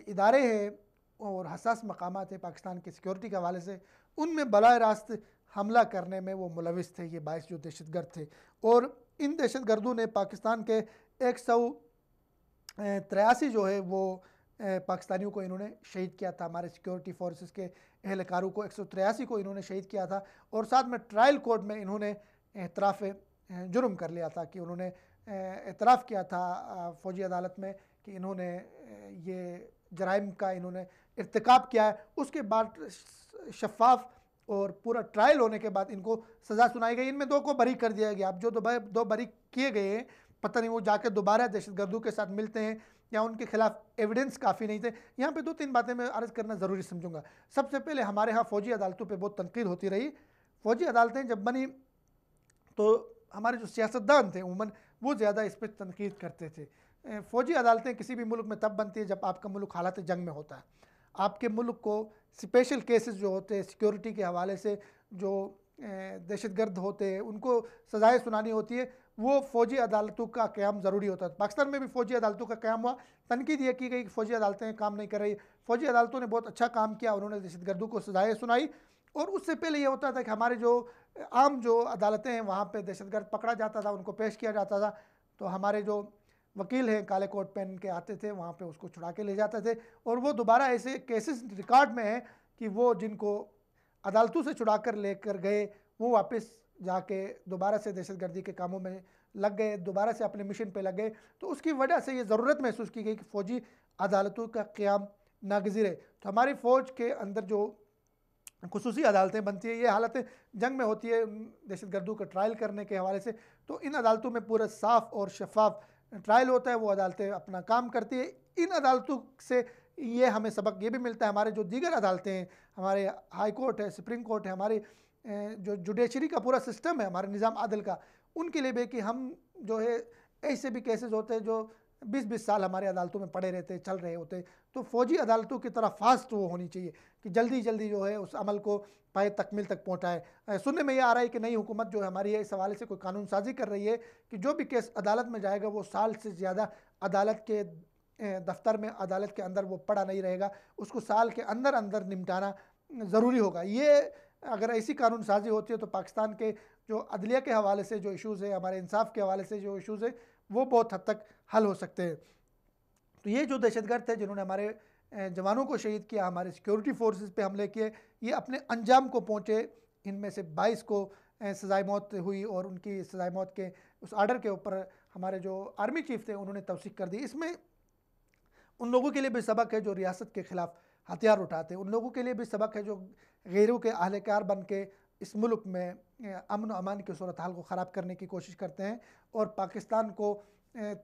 इदारे हैं और हसास मकामात है पाकिस्तान की सिक्योरिटी के हवाले से, उनमें बराह रास्त हमला करने में वो मुलविस थे, ये 22 जो दहशतगर्द थे। और इन दहशतगर्दों ने पाकिस्तान के 183 जो है वो पाकिस्तानियों को इन्होंने शहीद किया था। हमारे सिक्योरिटी फोर्सेस के एहलकारों को 183 को इन्होंने शहीद किया था। और साथ में ट्रायल कोर्ट में इन्होंने एतराफ़ जुर्म कर लिया था कि उन्होंने एतराफ़ किया था फ़ौजी अदालत में कि इन्होंने ये जराइम का इन्होंने इर्तिकाब किया है। उसके बाद शफ़ाफ़ और पूरा ट्रायल होने के बाद इनको सज़ा सुनाई गई। इनमें 2 को बरी कर दिया गया। अब जो 2 बरी किए गए हैं, पता नहीं वो जाके दोबारा दहशतगर्दों के साथ मिलते हैं या उनके खिलाफ एविडेंस काफ़ी नहीं थे। यहाँ पे 2-3 बातें मैं अर्ज़ करना ज़रूरी समझूंगा। सबसे पहले हमारे यहाँ फ़ौजी अदालतों पे बहुत तनकीद होती रही। फ़ौजी अदालतें जब बनी तो हमारे जो सियासतदान थे उमूमन वो ज़्यादा इस पर तनकीद करते थे। फ़ौजी अदालतें किसी भी मुल्क में तब बनती है जब आपका मुल्क हालात जंग में होता है। आपके मुल्क को स्पेशल केसेस जो होते हैं सिक्योरिटी के हवाले से, जो दहशतगर्द होते हैं उनको सज़ाएँ सुनानी होती है, वो फ़ौजी अदालतों का क़याम ज़रूरी होता है। पाकिस्तान में भी फ़ौजी अदालतों का क़याम हुआ। तनकीद ये की गई कि फ़ौजी अदालतें काम नहीं कर रही। फ़ौजी अदालतों ने बहुत अच्छा काम किया, उन्होंने दहशतगर्दों को सज़ाएँ सुनाई। और उससे पहले ये होता था कि हमारे जो आम जो अदालतें हैं वहाँ पे दहशतगर्द पकड़ा जाता था, उनको पेश किया जाता था, तो हमारे जो वकील हैं काले कोट पहन के आते थे वहाँ पे उसको छुड़ा के ले जाते थे। और वो दोबारा ऐसे केसेस रिकॉर्ड में हैं कि वो जिनको अदालतों से छुड़ा कर लेकर गए वो वापस जाके दोबारा से दहशतगर्दी के कामों में लग गए, दोबारा से अपने मिशन पे लग गए। तो उसकी वजह से ये ज़रूरत महसूस की गई कि फ़ौजी अदालतों का क़याम नागज़िर है। तो हमारी फ़ौज के अंदर जो खुसूसी अदालतें बनती है, ये हालत जंग में होती है दहशतगर्दों का ट्रायल करने के हवाले से। तो इन अदालतों में पूरा साफ़ और शफाफ ट्रायल होता है, वो अदालतें अपना काम करती है। इन अदालतों से ये हमें सबक ये भी मिलता है, हमारे जो दीगर अदालतें हैं, हमारे हाई कोर्ट है, सुप्रीम कोर्ट है, हमारी जो जुडिशरी का पूरा सिस्टम है, हमारे निज़ाम आदल का, उनके लिए भी कि हम जो है ऐसे भी केसेस होते हैं जो 20-20 साल हमारे अदालतों में पड़े रहते, चल रहे होते। तो फ़ौजी अदालतों की तरह फास्ट वो होनी चाहिए कि जल्दी जल्दी जो है उस अमल को पाए तकमील तक पहुँचाए। सुनने में ये आ रहा है कि नई हुकूमत जो है हमारी है इस हवाले से कोई कानून साजी कर रही है कि जो भी केस अदालत में जाएगा वो साल से ज़्यादा अदालत के दफ्तर में, अदालत के अंदर वो पड़ा नहीं रहेगा, उसको साल के अंदर अंदर निपटाना ज़रूरी होगा। ये अगर ऐसी कानून साजी होती है तो पाकिस्तान के जो अदलिया के हवाले से जो इशूज़ है, हमारे इंसाफ के हवाले से जो इशूज़ है, वो बहुत हद तक हल हो सकते हैं। तो ये जो दहशतगर्द थे जिन्होंने हमारे जवानों को शहीद किया, हमारे सिक्योरिटी फोर्सेस पे हमले किए, ये अपने अंजाम को पहुँचे। इनमें से 22 को सज़ाए मौत हुई और उनकी सज़ाए मौत के उस आर्डर के ऊपर हमारे जो आर्मी चीफ थे उन्होंने तौसीक कर दी। इसमें उन लोगों के लिए भी सबक है जो रियासत के ख़िलाफ़ हथियार उठाते हैं, उन लोगों के लिए भी सबक है जो गैरों के अहलकार बन के इस मुल्क में अमन व अमान की सूरत हाल को ख़राब करने की कोशिश करते हैं और पाकिस्तान को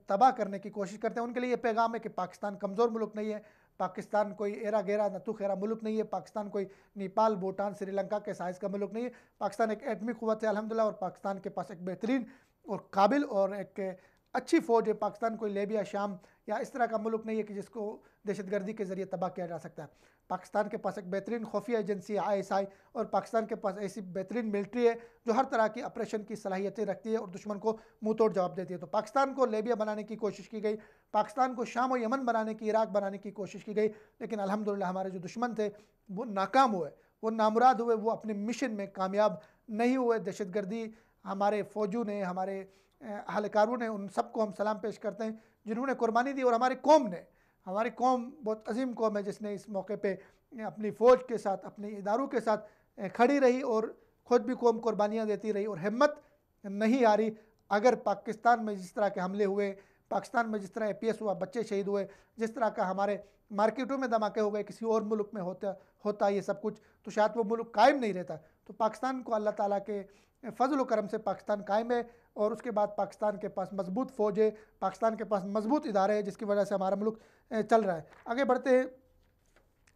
तबाह करने की कोशिश करते हैं। उनके लिए ये पैगाम है कि पाकिस्तान कमज़ोर मुल्क नहीं है, पाकिस्तान कोई एरा गेरा नतु खेरा मुल्क नहीं है, पाकिस्तान कोई नेपाल, भूटान, श्रीलंका के साइज़ का मुल्क नहीं है। पाकिस्तान एक एटमी क़ुव्वत है अल्हम्दुलिल्लाह, और पाकिस्तान के पास एक बेहतरीन और काबिल और एक अच्छी फ़ौज है। पाकिस्तान कोई लीबिया, शाम या इस तरह का मुल्क नहीं है कि जिसको दहशतगर्दी के ज़रिए तबाह किया जा सकता है। पाकिस्तान के पास एक बेहतरीन खुफिया एजेंसी है ISI, और पाकिस्तान के पास ऐसी बेहतरीन मिलिट्री है जो हर तरह की ऑपरेशन की सलाहियतें रखती है और दुश्मन को मुँह तोड़ जवाब देती है। तो पाकिस्तान को लीबिया बनाने की कोशिश की गई, पाकिस्तान को शाम और यमन बनाने की, इराक बनाने की कोशिश की गई, लेकिन अल्हम्दुलिल्लाह हमारे जो दुश्मन थे वो नाकाम हुए, वो नामुराद हुए, वो अपने मिशन में कामयाब नहीं हुए। दहशतगर्दी हमारे फ़ौजों ने, हमारे अहलकारों ने, उन सबको हम सलाम पेश करते हैं जिन्होंने कुर्बानी दी। और हमारी कौम ने, हमारी कौम बहुत अजीम कौम है जिसने इस मौके पे अपनी फ़ौज के साथ, अपने इदारों के साथ खड़ी रही और ख़ुद भी कौम कुर्बानियाँ देती रही और हिम्मत नहीं हारी। अगर पाकिस्तान में जिस तरह के हमले हुए, पाकिस्तान में जिस तरह APS हुआ, बच्चे शहीद हुए, जिस तरह का हमारे मार्केटों में धमाके हो गए, किसी और मुल्क में होता ये सब कुछ, तो शायद वो मुल्क कायम नहीं रहता। तो पाकिस्तान को अल्लाह ताला के फ़ज़ल व करम से पाकिस्तान कायम है, और उसके बाद पाकिस्तान के पास मजबूत फ़ौज है, पाकिस्तान के पास मजबूत इदारे हैं, जिसकी वजह से हमारा मुल्क चल रहा है। आगे बढ़ते हैं।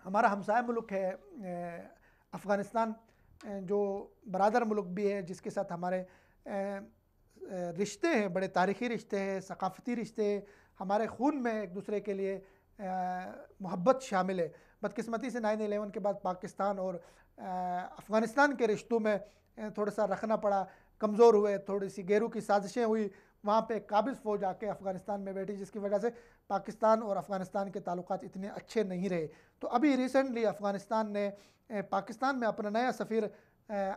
हमारा हमसाया मुल्क है अफ़गानिस्तान, जो बरादर मुल्क भी है, जिसके साथ हमारे रिश्ते हैं, बड़े तारीख़ी रिश्ते हैं, सकाफ़ती रिश्ते हैं, हमारे खून में एक दूसरे के लिए मोहब्बत शामिल है। बदकिस्मती से 9/11 के बाद पाकिस्तान और अफ़गानिस्तान के रिश्तों में थोड़ा सा रखना पड़ा, कमज़ोर हुए, थोड़ी सी गैरों की साजिशें हुई, वहाँ पे काबिज़ फ़ौज आके अफ़गानिस्तान में बैठी, जिसकी वजह से पाकिस्तान और अफ़गानिस्तान के ताल्लुकात इतने अच्छे नहीं रहे। तो अभी रिसेंटली अफ़गानिस्तान ने पाकिस्तान में अपना नया सफ़ीर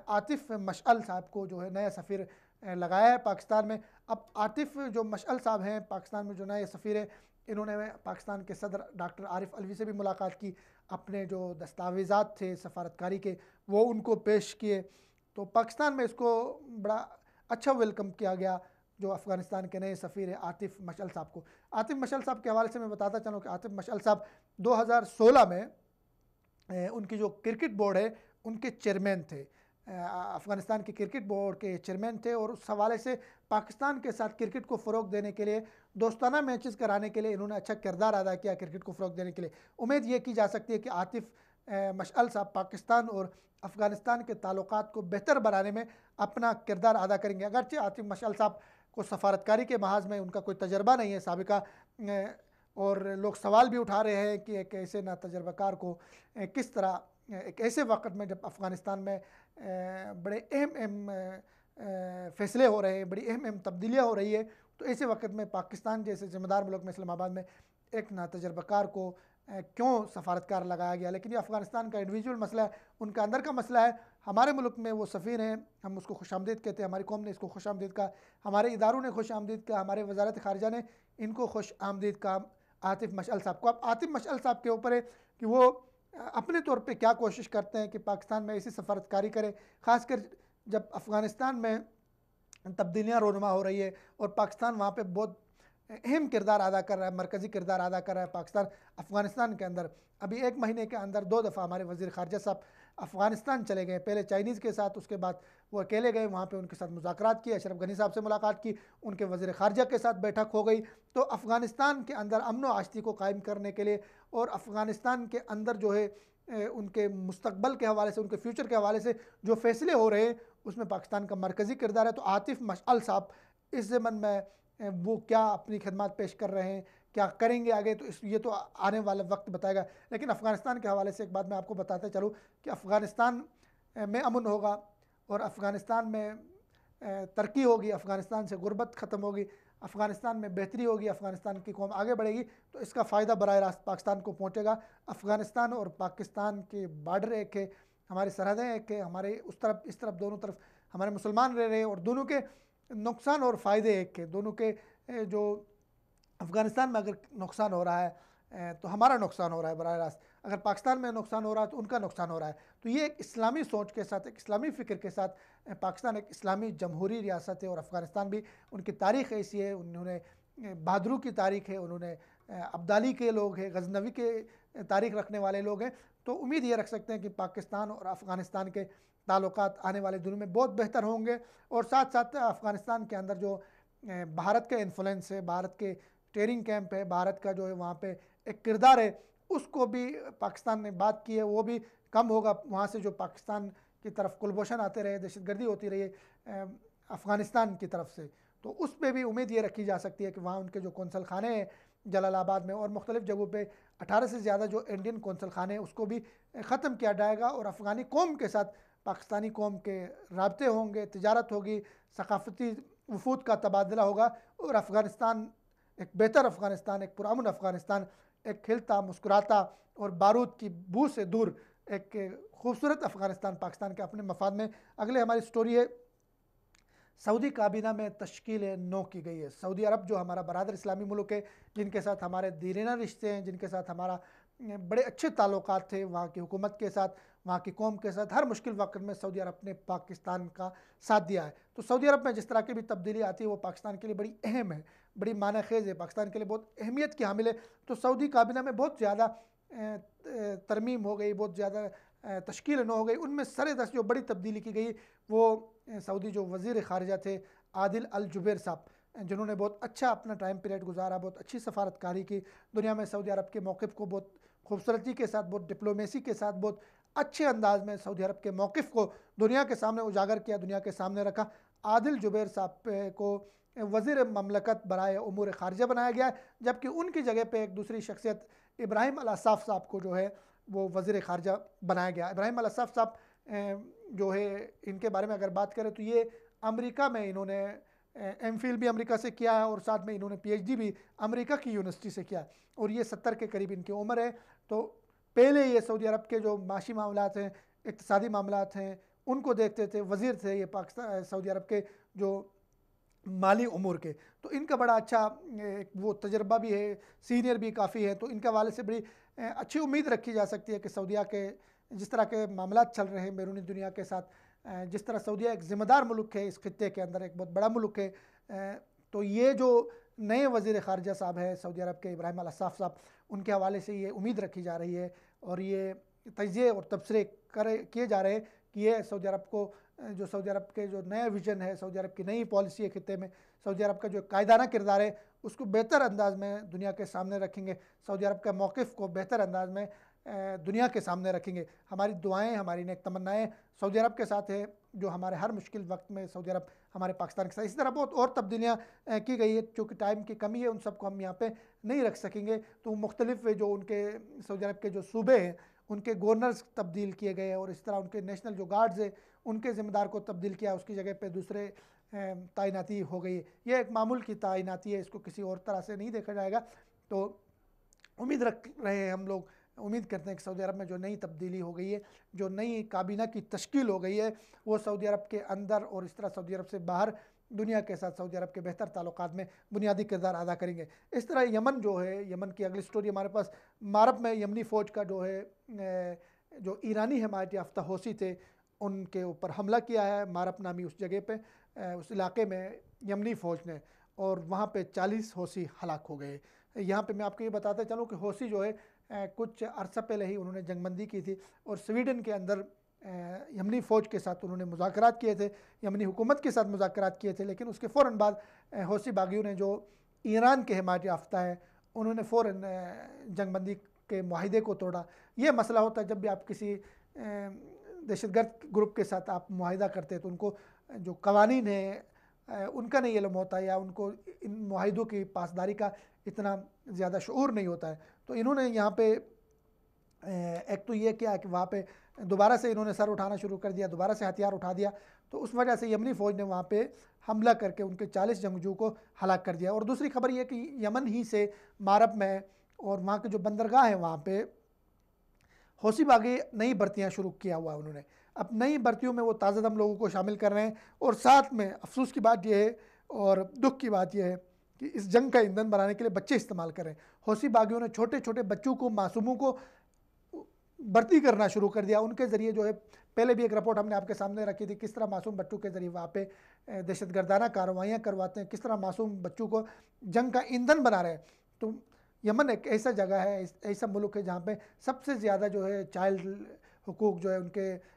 आतिफ़ मशअल साहब को जो है नया सफ़ीर लगाया है पाकिस्तान में। अब आतिफ़ जो मशअल साहब हैं पाकिस्तान में जो नए सफ़ीर हैं, इन्होंने पाकिस्तान के सदर डॉक्टर आरिफ अलवी से भी मुलाकात की, अपने जो दस्तावेज़ात थे सफारतकारी के वो उनको पेश किए। तो पाकिस्तान में इसको बड़ा अच्छा वेलकम किया गया, जो अफ़गानिस्तान के नए सफ़ीर है आतिफ़ मशअल साहब को। आतिफ़ मशअल साहब के हवाले से मैं बताता चलूँ कि आतिफ़ मशअल साहब 2016 में उनकी जो क्रिकेट बोर्ड है उनके चेयरमैन थे, अफ़गानिस्तान के क्रिकेट बोर्ड के चेयरमैन थे, और उस हवाले से पाकिस्तान के साथ क्रिकेट को फ़रोग़ देने के लिए, दोस्ताना मैचेस कराने के लिए इन्होंने अच्छा किरदार अदा किया क्रिकेट को फ़रोग़ देने के लिए। उम्मीद ये की जा सकती है कि आतिफ़ मशअल साहब पाकिस्तान और अफ़गानिस्तान के ताल्लुकात को बेहतर बनाने में अपना किरदार अदा करेंगे। अगरचे आतिफ़ मशअल साहब को सफारतकारी के महाज में उनका कोई तजर्बा नहीं है साबिका, और लोग सवाल भी उठा रहे हैं कि एक ऐसे नातजर्बाकार को किस तरह एक ऐसे वक्त में जब अफ़गानिस्तान में बड़े अहम फ़ैसले हो रहे हैं, बड़ी अहम तब्दीलियाँ हो रही है, तो ऐसे वक्त में पाकिस्तान जैसे ज़िम्मेदार मुल्क में, इस्लामाबाद में, एक नातजर्बाकार को क्यों सफारतकार लगाया गया। लेकिन ये अफ़गानिस्तान का इंडिविजुअल मसला है, उनका अंदर का मसला है। हमारे मुल्क में वो सफ़ीर हैं, हम उसको खुशामदीद कहते हैं, हमारी कौम ने इसको खुशामदीद कहा, हमारे इदारों ने खुशामदीद कहा, हमारे वज़ारत ख़ारिजा ने इनको खुशामदीद कहा आतिफ़ मशअल साहब को। अब आतिफ़ मशअल साहब के ऊपर है कि वो अपने तौर पे क्या कोशिश करते हैं कि पाकिस्तान में ऐसी सफारतकारी करें, ख़ासकर जब अफ़गानिस्तान में तब्दीलियाँ रोनुमा हो रही है और पाकिस्तान वहाँ पे बहुत अहम किरदार अदा कर रहा है, मरकज़ी किरदार अदा कर रहा है पाकिस्तान अफ़गानिस्तान के अंदर। अभी 1 महीने के अंदर 2 दफ़ा हमारे वज़ीर ख़ारिजा साहब अफ़गानिस्तान चले गए, पहले चाइनीज़ के साथ, उसके बाद वो अकेले गए, वहाँ पे उनके साथ मुज़ाकरात किए, अशरफ गनी साहब से मुलाकात की, उनके वज़ीर ख़ारिजा के साथ बैठक हो गई। तो अफ़गानिस्तान के अंदर अमन व आशती को कायम करने के लिए और अफ़गानिस्तान के अंदर जो है उनके मुस्तक़बल के हवाले से, उनके फ्यूचर के हवाले से जो फ़ैसले हो रहे हैं उसमें पाकिस्तान का मरकज़ी किरदार है। तो आतिफ़ मशअल साहब इस ज़मन में वो क्या अपनी खिदमत पेश कर रहे हैं, क्या करेंगे आगे, तो ये तो आने वाला वक्त बताएगा। लेकिन अफ़गानिस्तान के हवाले से एक बात मैं आपको बताते चलूँ कि अफ़गानिस्तान में अमन होगा और अफ़गानिस्तान में तरक्की होगी, अफ़गानिस्तान से गुर्बत ख़त्म होगी, अफ़गानिस्तान में बेहतरी होगी, अफ़गानिस्तान की कौम आगे बढ़ेगी, तो इसका फ़ायदा बराह रास्त पाकिस्तान को पहुँचेगा। अफ़गानिस्तान और पाकिस्तान के बार्डर एक है, हमारी सरहदें एक है, हमारे उस तरफ इस तरफ दोनों तरफ हमारे मुसलमान रह रहे हैं और दोनों के नुकसान और फ़ायदे एक के, दोनों के जो अफ़गानिस्तान में अगर नुकसान हो रहा है तो हमारा नुकसान हो रहा है बराह रास्त, अगर पाकिस्तान में नुकसान हो रहा है तो उनका नुकसान हो रहा है। तो ये एक इस्लामी सोच के साथ, एक इस्लामी फ़िक्र के साथ पाकिस्तान एक इस्लामी जमहूरी रियासत है और अफ़गानिस्तान भी, उनकी तारीख़ ऐसी है, उन्होंने बहादुरों की तारीख़ है, उन्होंने अब्दाली के लोग हैं, गज़नवी के तारीख़ रखने वाले लोग हैं। तो उम्मीद ये रख सकते हैं कि पाकिस्तान और अफ़गानिस्तान के ताल्लुकात आने वाले दिनों में बहुत बेहतर होंगे और साथ साथ अफ़गानिस्तान के अंदर जो भारत का इन्फ्लुएंस है, भारत के ट्रेनिंग कैंप है, भारत का जो है वहाँ पे एक किरदार है, उसको भी पाकिस्तान ने बात की है, वो भी कम होगा। वहाँ से जो पाकिस्तान की तरफ कुलभूषण आते रहे, दहशतगर्दी होती रही है अफ़गानिस्तान की तरफ से, तो उस पर भी उम्मीद ये रखी जा सकती है कि वहाँ उनके जो कौंसल खाने हैं जलालाबाद में और मुख्तलिफ़ जगहों पे 18 से ज़्यादा जो इंडियन कौंसल खाने हैं उसको भी ख़त्म किया जाएगा और अफ़गानी कौम के साथ पाकिस्तानी कौम के राब्ते होंगे, तिजारत होगी, सकाफ़ती वफूद का तबादला होगा और अफ़गानिस्तान एक बेहतर अफ़गानिस्तान, एक पुरअमन अफ़गानिस्तान, एक खिलता मुस्कुराता और बारूद की बू से दूर एक खूबसूरत अफ़गानिस्तान पाकिस्तान के अपने मफाद में। अगले हमारी स्टोरी है, सऊदी काबीना में तश्कील नो की गई है। सऊदी अरब जो हमारा बरादर इस्लामी मुल्क है, जिनके साथ हमारे दीराना रिश्ते हैं, जिनके साथ हमारा बड़े अच्छे ताल्लुकात थे, वहाँ की हुकूमत के साथ, वहाँ की कौम के साथ, हर मुश्किल वक्त में सऊदी अरब ने पाकिस्तान का साथ दिया है। तो सऊदी अरब में जिस तरह की भी तब्दीली आती है वो पाकिस्तान के लिए बड़ी अहम है, बड़ी माना खेज़ है, पाकिस्तान के लिए बहुत अहमियत की हामिल है। तो सऊदी काबीना में बहुत ज़्यादा तरमीम हो गई, बहुत ज़्यादा तश्कील न हो गई। उनमें सर-ए-दस्त जो बड़ी तब्दीली की गई वो सऊदी जो वज़ीर ख़ारिजा थे आदिल अल जुबैर साहब, जिन्होंने बहुत अच्छा अपना टाइम पीरियड गुजारा, बहुत अच्छी सफारतकारी की, दुनिया में सऊदी अरब के मौक़िफ़ को बहुत खूबसूरती के साथ, बहुत डिप्लोमेसी के साथ, बहुत अच्छे अंदाज़ में सऊदी अरब के मौक़िफ़ को दुनिया के सामने उजागर किया, दुनिया के सामने रखा। आदिल जुबैर साहब को वज़ीर ममलकत बराए उमूर ख़ारिजा बनाया गया, जबकि उनकी जगह पे एक दूसरी शख्सियत इब्राहिम अल अस्साफ़ साहब को जो है वो वज़ीर ख़ारिजा बनाया गया। इब्राहिम अल अस्साफ़ साहब जो है, इनके बारे में अगर बात करें तो ये अमेरिका में इन्होंने एमफिल भी अमेरिका से किया है और साथ में इन्होंने पीएचडी भी अमेरिका की यूनिवर्सिटी से किया और ये 70 के करीब इनकी उम्र है। तो पहले ये सऊदी अरब के जो माशी मामलात हैं, इक़्तिसादी मामलात हैं, उनको देखते थे, वज़ीर थे ये पाकिस्तान सऊदी अरब के जो माली उमूर के। तो इनका बड़ा अच्छा वो तजर्बा भी है, सीनियर भी काफ़ी है, तो इनके हवाले से बड़ी अच्छी उम्मीद रखी जा सकती है कि सऊदीया के जिस तरह के मामलात चल रहे हैं बैरूनी दुनिया के साथ, जिस तरह सऊदीया एक ज़िम्मेदार मुल्क है, इस खित्ते के अंदर एक बहुत बड़ा मुल्क है, तो ये जो नए वज़ीर ख़ारिजा साहब है सऊदी अरब के, इब्राहिम अल अस्साफ़ साहब, उनके हवाले से ये उम्मीद रखी जा रही है और ये तजिए और तबसरे किए जा रहे हैं कि ये सऊदी अरब को, जो सऊदी अरब के जो नया विजन है, सऊदी अरब की नई पॉलिसी है खित्ते में, सऊदी अरब का जो कायदाना किरदार है उसको बेहतर अंदाज में दुनिया के सामने रखेंगे, सऊदी अरब का मौक़िफ़ को बेहतर अंदाज में दुनिया के सामने रखेंगे। हमारी दुआएं, हमारी नेक तमन्नाएं सऊदी अरब के साथ है, जो हमारे हर मुश्किल वक्त में सऊदी अरब हमारे पाकिस्तान के साथ। इसी तरह बहुत और तब्दीलियाँ की गई है, चूँकि टाइम की कमी है उन सबको हम यहाँ पे नहीं रख सकेंगे। तो मुख्तलिफ जो उनके सऊदी अरब के जो सूबे हैं उनके गवर्नर्स तब्दील किए गए और इस तरह उनके नेशनल जो गार्ड्स है उनके ज़िम्मेदार को तब्दील किया, उसकी जगह पे दूसरे तैनाती हो गई। ये एक मामूल की तैनाती है, इसको किसी और तरह से नहीं देखा जाएगा। तो उम्मीद रख रहे हैं हम लोग, उम्मीद करते हैं कि सऊदी अरब में जो नई तब्दीली हो गई है, जो नई काबीना की तश्कील हो गई है, वो सऊदी अरब के अंदर और इस तरह सऊदी अरब से बाहर दुनिया के साथ सऊदी अरब के बेहतर ताल्लुकात में बुनियादी किरदार अदा करेंगे। इस तरह यमन जो है, यमन की अगली स्टोरी हमारे पास, मारब में यमनी फ़ौज का जो है जो ईरानी हिमायत याफ्ता हौसी थे उनके ऊपर हमला किया है मारब नामी उस जगह पे, उस इलाके में यमनी फ़ौज ने, और वहाँ पे 40 हौसी हलाक हो गए। यहाँ पे मैं आपको ये बताता चलूँ कि हौसी जो है कुछ अरसा पहले ही उन्होंने जंगबंदी की थी और स्वीडन के अंदर यमनी फ़ौज के साथ उन्होंने मुज़ाकरात किए थे, यमनी हुकूमत के साथ मुज़ाकरात किए थे, लेकिन उसके फ़ौरन बाद हौसी बागियों ने जो ईरान के हिमायत याफ्ता है उन्होंने फ़ौरन जंगबंदी के माहिदे को तोड़ा। ये मसला होता है जब भी आप किसी दहशतगर्द ग्रुप के साथ आप मुआहिदा करते हैं तो उनको जो कवानीन है उनका नहीं इल्म होता, या उनको इन मुआहिदों की पासदारी का इतना ज़्यादा शऊर नहीं होता है। तो इन्होंने यहाँ पे एक तो ये किया कि वहाँ पे दोबारा से इन्होंने सर उठाना शुरू कर दिया, दोबारा से हथियार उठा दिया, तो उस वजह से यमनी फ़ौज ने वहाँ पे हमला करके उनके 40 जंगजू को हलाक कर दिया। और दूसरी खबर ये कि यमन ही से मारब में और वहाँ के जो बंदरगाह है वहाँ पे हौसी बागी नई भर्तियाँ शुरू किया हुआ है उन्होंने। अब नई भर्तियों में वो ताज़ा दम लोगों को शामिल कर रहे हैं, और साथ में अफसोस की बात यह है और दुख की बात यह है कि इस जंग का ईंधन बनाने के लिए बच्चे इस्तेमाल कर रहे हैं। हौसी बागियों ने छोटे छोटे बच्चों को, मासूमों को भर्ती करना शुरू कर दिया। उनके ज़रिए जो है, पहले भी एक रिपोर्ट हमने आपके सामने रखी थी, किस तरह मासूम बच्चों के ज़रिए वहाँ पे दहशतगर्दाना कार्रवाइयाँ करवाते हैं, किस तरह मासूम बच्चों को जंग का ईंधन बना रहे हैं। तो यमन एक ऐसा जगह है, ऐसा मुल्क है जहाँ पे सबसे ज़्यादा जो है चाइल्ड हुकूक जो है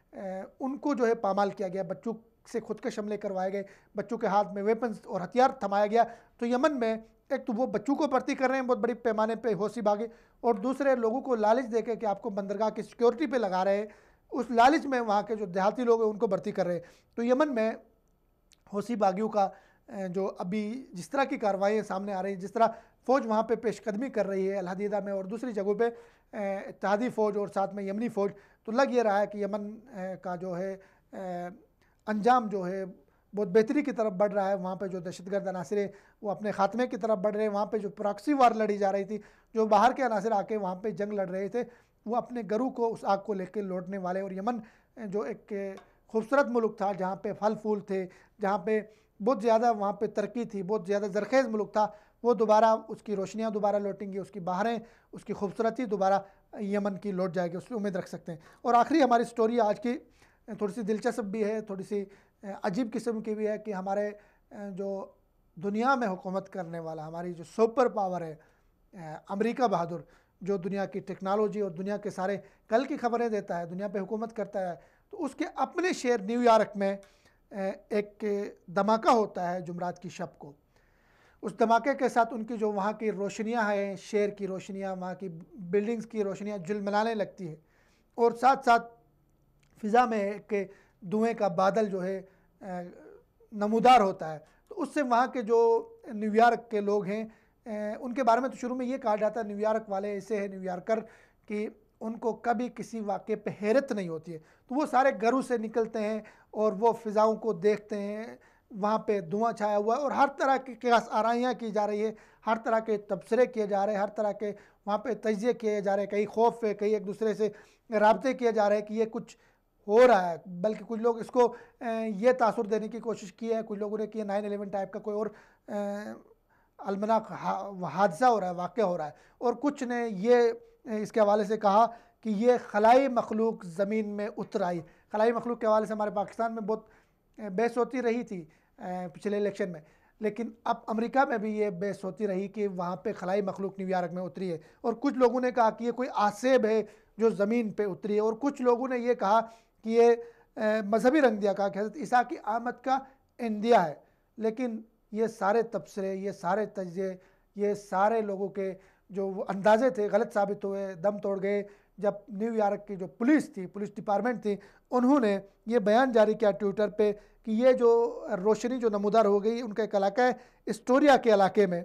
उनको जो है पामाल किया गया, बच्चों से खुदकश हमले करवाए गए, बच्चों के हाथ में वेपन्स और हथियार थमाया गया। तो यमन में एक तो वो बच्चों को भर्ती कर रहे हैं बहुत बड़ी पैमाने पे हौसी बागी, और दूसरे लोगों को लालच देके कि आपको बंदरगाह की सिक्योरिटी पे लगा रहे हैं, उस लालच में वहाँ के जो देहाती लोग हैं उनको भर्ती कर रहे हैं। तो यमन में हौसी बागियों का जो अभी जिस तरह की कार्रवाई सामने आ रही है, जिस तरह फ़ौज वहाँ पे पेशकदमी कर रही है अल-हदीदा में और दूसरी जगहों पे इत्तेहादी फ़ौज और साथ में यमनी फ़ौज, तो लग ये रहा है कि यमन का जो है अंजाम जो है बहुत बेहतरी की तरफ बढ़ रहा है। वहाँ पे जो दहशतगर्द अनासर है वो अपने ख़ात्मे की तरफ बढ़ रहे हैं। वहाँ पे जो प्रॉक्सी वार लड़ी जा रही थी, जो बाहर के अनासर आके वहाँ पे जंग लड़ रहे थे, वो अपने घरों को, उस आग को लेकर लौटने वाले। और यमन जो एक खूबसूरत मुल्क था, जहाँ पे फल फूल थे, जहाँ पे बहुत ज़्यादा वहाँ पे तरक्की थी, बहुत ज़्यादा ज़रखेज़ मुल्क था, वो दोबारा उसकी रोशनियाँ दोबारा लौटेंगी, उसकी बहारें, उसकी खूबसूरती दोबारा यमन की लौट जाएगी, उसकी उम्मीद रख सकते हैं। और आखिरी हमारी स्टोरी आज की थोड़ी सी दिलचस्प भी है, थोड़ी सी अजीब किस्म की भी है कि हमारे जो दुनिया में हुकूमत करने वाला, हमारी जो सुपर पावर है अमेरिका बहादुर, जो दुनिया की टेक्नोलॉजी और दुनिया के सारे कल की खबरें देता है, दुनिया पे हुकूमत करता है, तो उसके अपने शहर न्यूयॉर्क में एक धमाका होता है जुमरात की शब को। उस धमाके के साथ उनकी जो वहाँ की रोशनियाँ हैं, शहर की रोशनियाँ, वहाँ की बिल्डिंग्स की रोशनियाँ झिलमिलाने लगती है, और साथ साथ फ़िज़ा में एक धुएँ का बादल जो है नमूदार होता है। तो उससे वहाँ के जो न्यूयॉर्क के लोग हैं उनके बारे में तो शुरू में ये कहा जाता है न्यूयॉर्क वाले ऐसे हैं, न्यूयॉर्कर, कि उनको कभी किसी वाक़े पे हैरत नहीं होती है। तो वो सारे घरों से निकलते हैं और वो फ़िज़ाओं को देखते हैं, वहाँ पे धुआं छाया हुआ है और हर तरह की क़यास आराइयाँ की जा रही है, हर तरह के तबसरे किए जा रहे हैं, हर तरह के वहाँ पे तजिए किए जा रहे हैं, कहीं खौफ है, कहीं एक दूसरे से राब्ते किए जा रहे हैं कि ये कुछ हो रहा है। बल्कि कुछ लोग इसको ये तासुर देने की कोशिश की है, कुछ लोगों ने किया 9/11 टाइप का कोई और अलमनाक हादसा हो रहा है, वाक़या हो रहा है, और कुछ ने ये इसके हवाले से कहा कि ये खलाई मखलूक ज़मीन में उतर आई। खलाई मखलूक के हवाले से हमारे पाकिस्तान में बहुत बहस होती रही थी पिछले इलेक्शन में, लेकिन अब अमेरिका में भी ये बहस होती रही कि वहाँ पे खलाई मखलूक न्यूयॉर्क में उतरी है, और कुछ लोगों ने कहा कि ये कोई आसेब है जो ज़मीन पे उतरी है, और कुछ लोगों ने ये कहा कि ये मजहबी रंग दिया, कहा कि हज़रत ईसा की आमद का इंदिया है। लेकिन ये सारे तबसरे, ये सारे तजिए, ये सारे लोगों के जो अंदाजे थे गलत साबित हुए, दम तोड़ गए जब न्यूयॉर्क की जो पुलिस थी, पुलिस डिपार्टमेंट थी, उन्होंने ये बयान जारी किया ट्विटर पे कि ये जो रोशनी जो नमूदार हो गई, उनका एक इलाका है एस्टोरिया के इलाके में,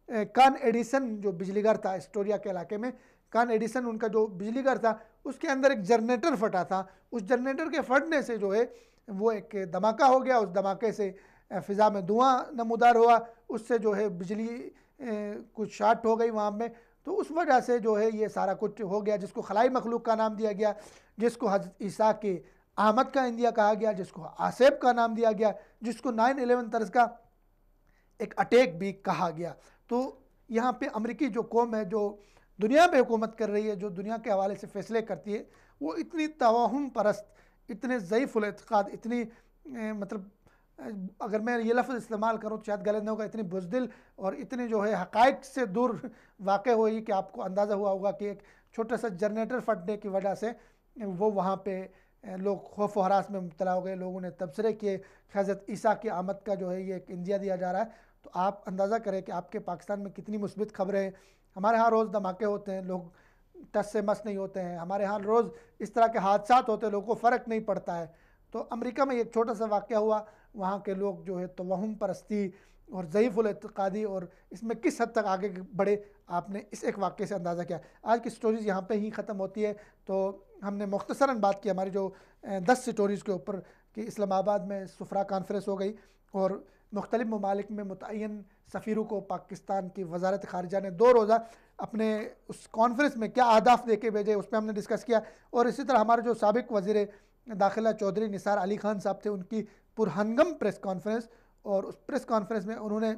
कान एडिसन जो बिजलीघर था एस्टोरिया के इलाके में, कान एडिसन उनका जो बिजलीघर था, उसके अंदर एक जनरेटर फटा था। उस जनरेटर के फटने से जो है वो एक धमाका हो गया, उस धमाके से फ़िज़ा में धुआं नमूदार हुआ, उससे जो है बिजली कुछ शॉर्ट हो गई वहाँ में। तो उस वजह से जो है ये सारा कुछ हो गया, जिसको खलाई मखलूक का नाम दिया गया, जिसको हज़रत ईसा की अहमद का इंडिया कहा गया, जिसको आसेब का नाम दिया गया, जिसको 9/11 तर्ज का एक अटैक भी कहा गया। तो यहाँ पे अमेरिकी जो कौम है, जो दुनिया पे हुकूमत कर रही है, जो दुनिया के हवाले से फैसले करती है, वो इतनी तवाहुम परस्त, इतने ज़ईफ़ुल एतक़ाद, इतनी मतलब अगर मैं ये लफ्ज़ इस्तेमाल करूँ तो शायद गलत नहीं होगा, इतनी बुज़दिल और इतनी जो है हक़ाइक़ से दूर वाक़ हुई कि आपको अंदाज़ा हुआ होगा कि एक छोटा सा जनरेटर फटने की वजह से वो वहाँ पे लोग खौफ व हरास में मुब्तला हो गए। लोगों ने तबसरे किए कि हज़रत ईसा की आमद का जो है ये एक इंदिया दिया जा रहा है। तो आप अंदाज़ा करें कि आपके पाकिस्तान में कितनी मुस्बित खबरें हैं। हमारे यहाँ रोज़ धमाके होते हैं, लोग टस से मस नहीं होते हैं। हमारे यहाँ रोज़ इस तरह के हादसात होते हैं, लोगों को फ़र्क नहीं पड़ता है। तो अमेरिका में एक छोटा सा वाक़या हुआ, वहाँ के लोग जो है तवहुम परस्ती और ज़ईफ़ुल एतक़ादी और इसमें किस हद तक आगे बढ़े, आपने इस एक वाक़ये से अंदाज़ा किया। आज की स्टोरीज़ यहाँ पे ही ख़त्म होती है। तो हमने मुख्तसरन बात की हमारी जो 10 स्टोरीज़ के ऊपर कि इस्लामाबाद में सुफ़रा कॉन्फ्रेंस हो गई और मुख्तलिफ़ ममालिक में मुतअय्यन सफ़ीरों को पाकिस्तान की वज़ारत ख़ारिजा ने 2 रोज़ा अपने उस कॉन्फ्रेंस में क्या अहदाफ़ दे के भेजे, उस पर हमने डिस्कस किया। और इसी तरह हमारे जो साबिक़ वज़ीर दाखिला चौधरी निसार अली ख़ान साहब थे, उनकी पुरहंगम प्रेस कॉन्फ्रेंस, और उस प्रेस कॉन्फ्रेंस में उन्होंने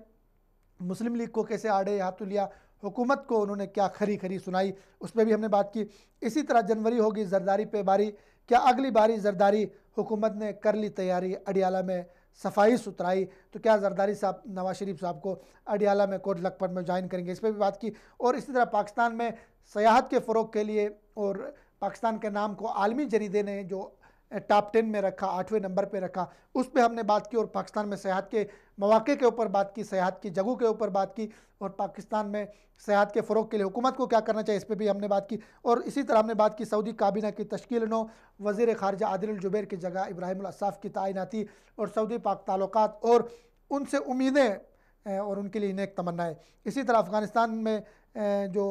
मुस्लिम लीग को कैसे आड़े हाथों लिया, हुकूमत को उन्होंने क्या खरी खरी सुनाई, उस पर भी हमने बात की। इसी तरह जनवरी होगी जरदारी पे बारी, क्या अगली बारी जरदारी हुकूमत ने कर ली तैयारी, अडियाला में सफाई सुथराई, तो क्या जरदारी साहब नवाज शरीफ साहब को अडियाला में कोट लखपत में ज्वाइन करेंगे, इस पर भी बात की। और इसी तरह पाकिस्तान में सयाहत के फ़रोग के लिए और पाकिस्तान के नाम को आलमी जरीदे ने जो टॉप 10 में रखा, 8वें नंबर पे रखा, उस पर हमने बात की। और पाकिस्तान में सयाहत के मौक़े के ऊपर बात की, सयाहत की जगहों के ऊपर बात की, और पाकिस्तान में सयाहत के फ़रोग के लिए हुकूमत को क्या करना चाहिए, इस पर भी हमने बात की। और इसी तरह हमने बात की सऊदी काबीना की तश्कील 9, वज़ीर ख़ारिजा आदिल अल जुबैर की जगह इब्राहिम अल अस्साफ़ की तैनाती, और सऊदी पाक ताल्लुकात और उनसे उम्मीदें और उनके लिए नेक तमन्नाएँ। इसी तरह अफ़गानिस्तान में जो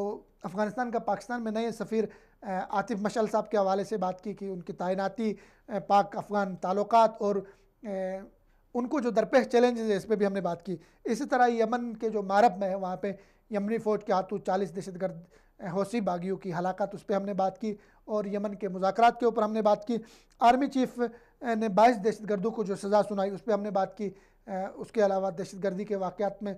अफ़गानिस्तान का पाकिस्तान में नए सफ़ीर आतिफ़ मशअल साहब के हवाले से बात की कि उनकी तैनाती, पाक अफ़गान ताल्लुकात और उनको जो दरपेश चैलेंजेस है, इस पर भी हमने बात की। इसी तरह यमन के जो मारब में है, वहाँ पे यमनी फ़ौज के हाथों 40 दहशतगर्द हौसी बागियों की हलाकत, उस पर हमने बात की। और यमन के मुज़ाकरात के ऊपर हमने बात की। आर्मी चीफ़ ने 22 दहशतगर्दों को जो सज़ा सुनाई, उस पर हमने बात की। उसके अलावा दहशतगर्दी के वाक़यात में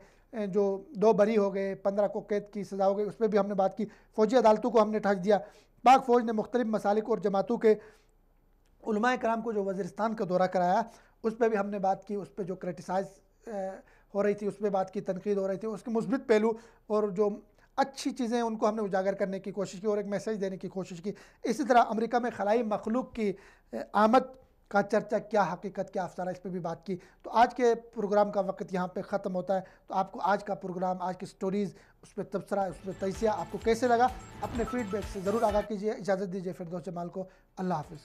जो 2 बरी हो गए, 15 को कैद की सज़ा हो गई, उस पर भी हमने बात की। फ़ौजी अदालतों को हमने ठग दिया। पाक फ़ौज ने मुख्तलिफ़ मसालिक और जमातों के उलमाए कराम को जो वज़ीरिस्तान का दौरा कराया, उस पर भी हमने बात की। उस पर जो क्रिटिसाइज़ हो रही थी, उस पर बात की, तनकीद हो रही थी, उसके मुस्बित पहलू और जो अच्छी चीज़ें हैं उनको हमने उजागर करने की कोशिश की और एक मैसेज देने की कोशिश की। इसी तरह अमेरिका में खलाई मखलूक की आमद का चर्चा, क्या हकीकत, क्या अफसाना, इस पर भी बात की। तो आज के प्रोग्राम का वक्त यहाँ पे ख़त्म होता है। तो आपको आज का प्रोग्राम, आज की स्टोरीज़, उस पर तबसरा, उस पर तजिया आपको कैसे लगा, अपने फीडबैक से ज़रूर आगाह कीजिए। इजाज़त दीजिए फिरदौस जमाल को। अल्लाह हाफ़िज़।